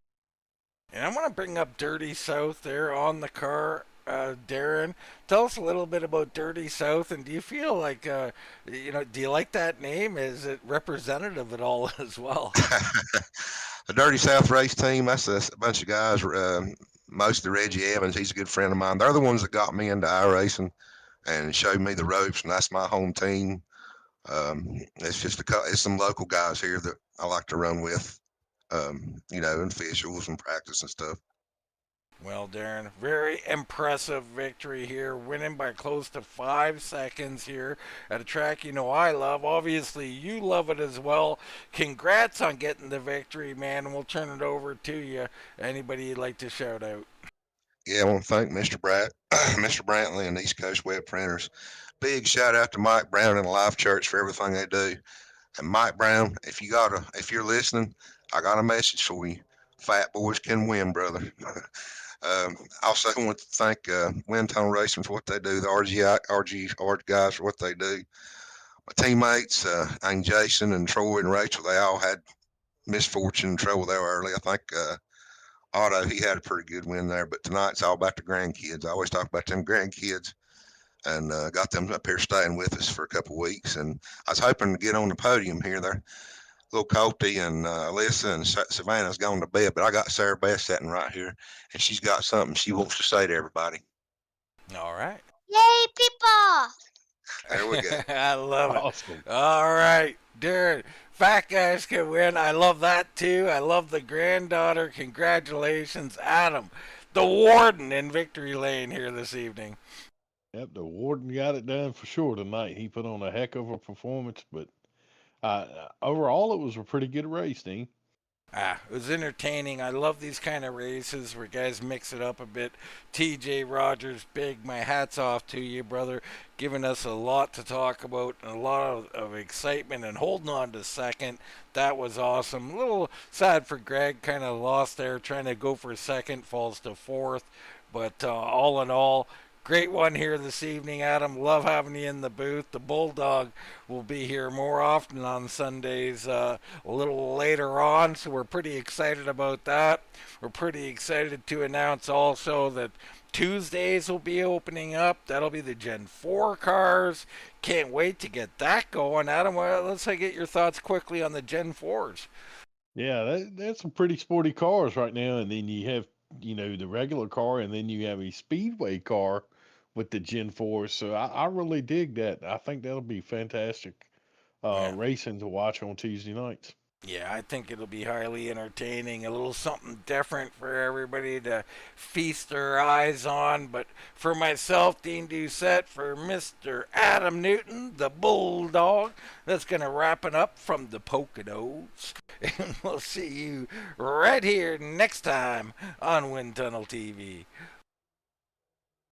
And I want to bring up Dirty South there on the car. Darren, tell us a little bit about Dirty South, and do you feel like, do you like that name? Is it representative at all as well? The Dirty South race team, that's a bunch of guys, mostly Reggie Evans. He's a good friend of mine. They're the ones that got me into iracing and showed me the ropes, and that's my home team. It's some local guys here that I like to run with, officials and practice and stuff. Well, Darren, very impressive victory here, winning by close to 5 seconds here at a track I love. Obviously, you love it as well. Congrats on getting the victory, man, and we'll turn it over to you. Anybody you'd like to shout out? Yeah, I want to thank Mr. Mr. Brantley and East Coast Web Printers. Big shout out to Mike Brown and Alive Church for everything they do. And Mike Brown, if you're listening, I got a message for you. Fat boys can win, brother. Also want to thank Windtone Racing for what they do, the RG guys for what they do. My teammates, and Jason and Troy and Rachel, they all had misfortune and trouble there early. I think Otto, he had a pretty good win there, but tonight's all about the grandkids. I always talk about them grandkids, and got them up here staying with us for a couple of weeks. And I was hoping to get on the podium here. They're little Colty and Alyssa and Savannah's gone to bed, but I got Sarah Beth sitting right here, and she's got something she wants to say to everybody. All right. Yay, people! There we go. I love Awesome. it. All right, Darren. Fat guys can win. I love that too. I love the granddaughter. Congratulations, Adam, the Warden in victory lane here this evening. Yep, the Warden got it done for sure tonight. He put on a heck of a performance, but overall, it was a pretty good race, Dean. It was entertaining. I love these kind of races where guys mix it up a bit. TJ Rogers, big, my hat's off to you, brother. Giving us a lot to talk about and a lot of excitement and holding on to second. That was awesome. A little sad for Greg, kind of lost there, trying to go for second, falls to fourth. But all in all, Great one here this evening, Adam. Love having you in the booth. The Bulldog will be here more often on Sundays a little later on, so we're pretty excited about that. We're pretty excited to announce also that Tuesdays will be opening up. That'll be the Gen 4 cars. Can't wait to get that going. Adam, well, let's get your thoughts quickly on the Gen 4s. Yeah, that's some pretty sporty cars right now. And then you have, the regular car, and then you have a speedway car with the Gen 4. So I really dig that. I think that'll be fantastic Yeah. racing to watch on Tuesday nights. Yeah, I think it'll be highly entertaining. A little something different for everybody to feast their eyes on. But for myself, Dean Doucette, for Mr. Adam Newton, the Bulldog, that's going to wrap it up from the Poconos. And we'll see you right here next time on Wind Tunnel TV.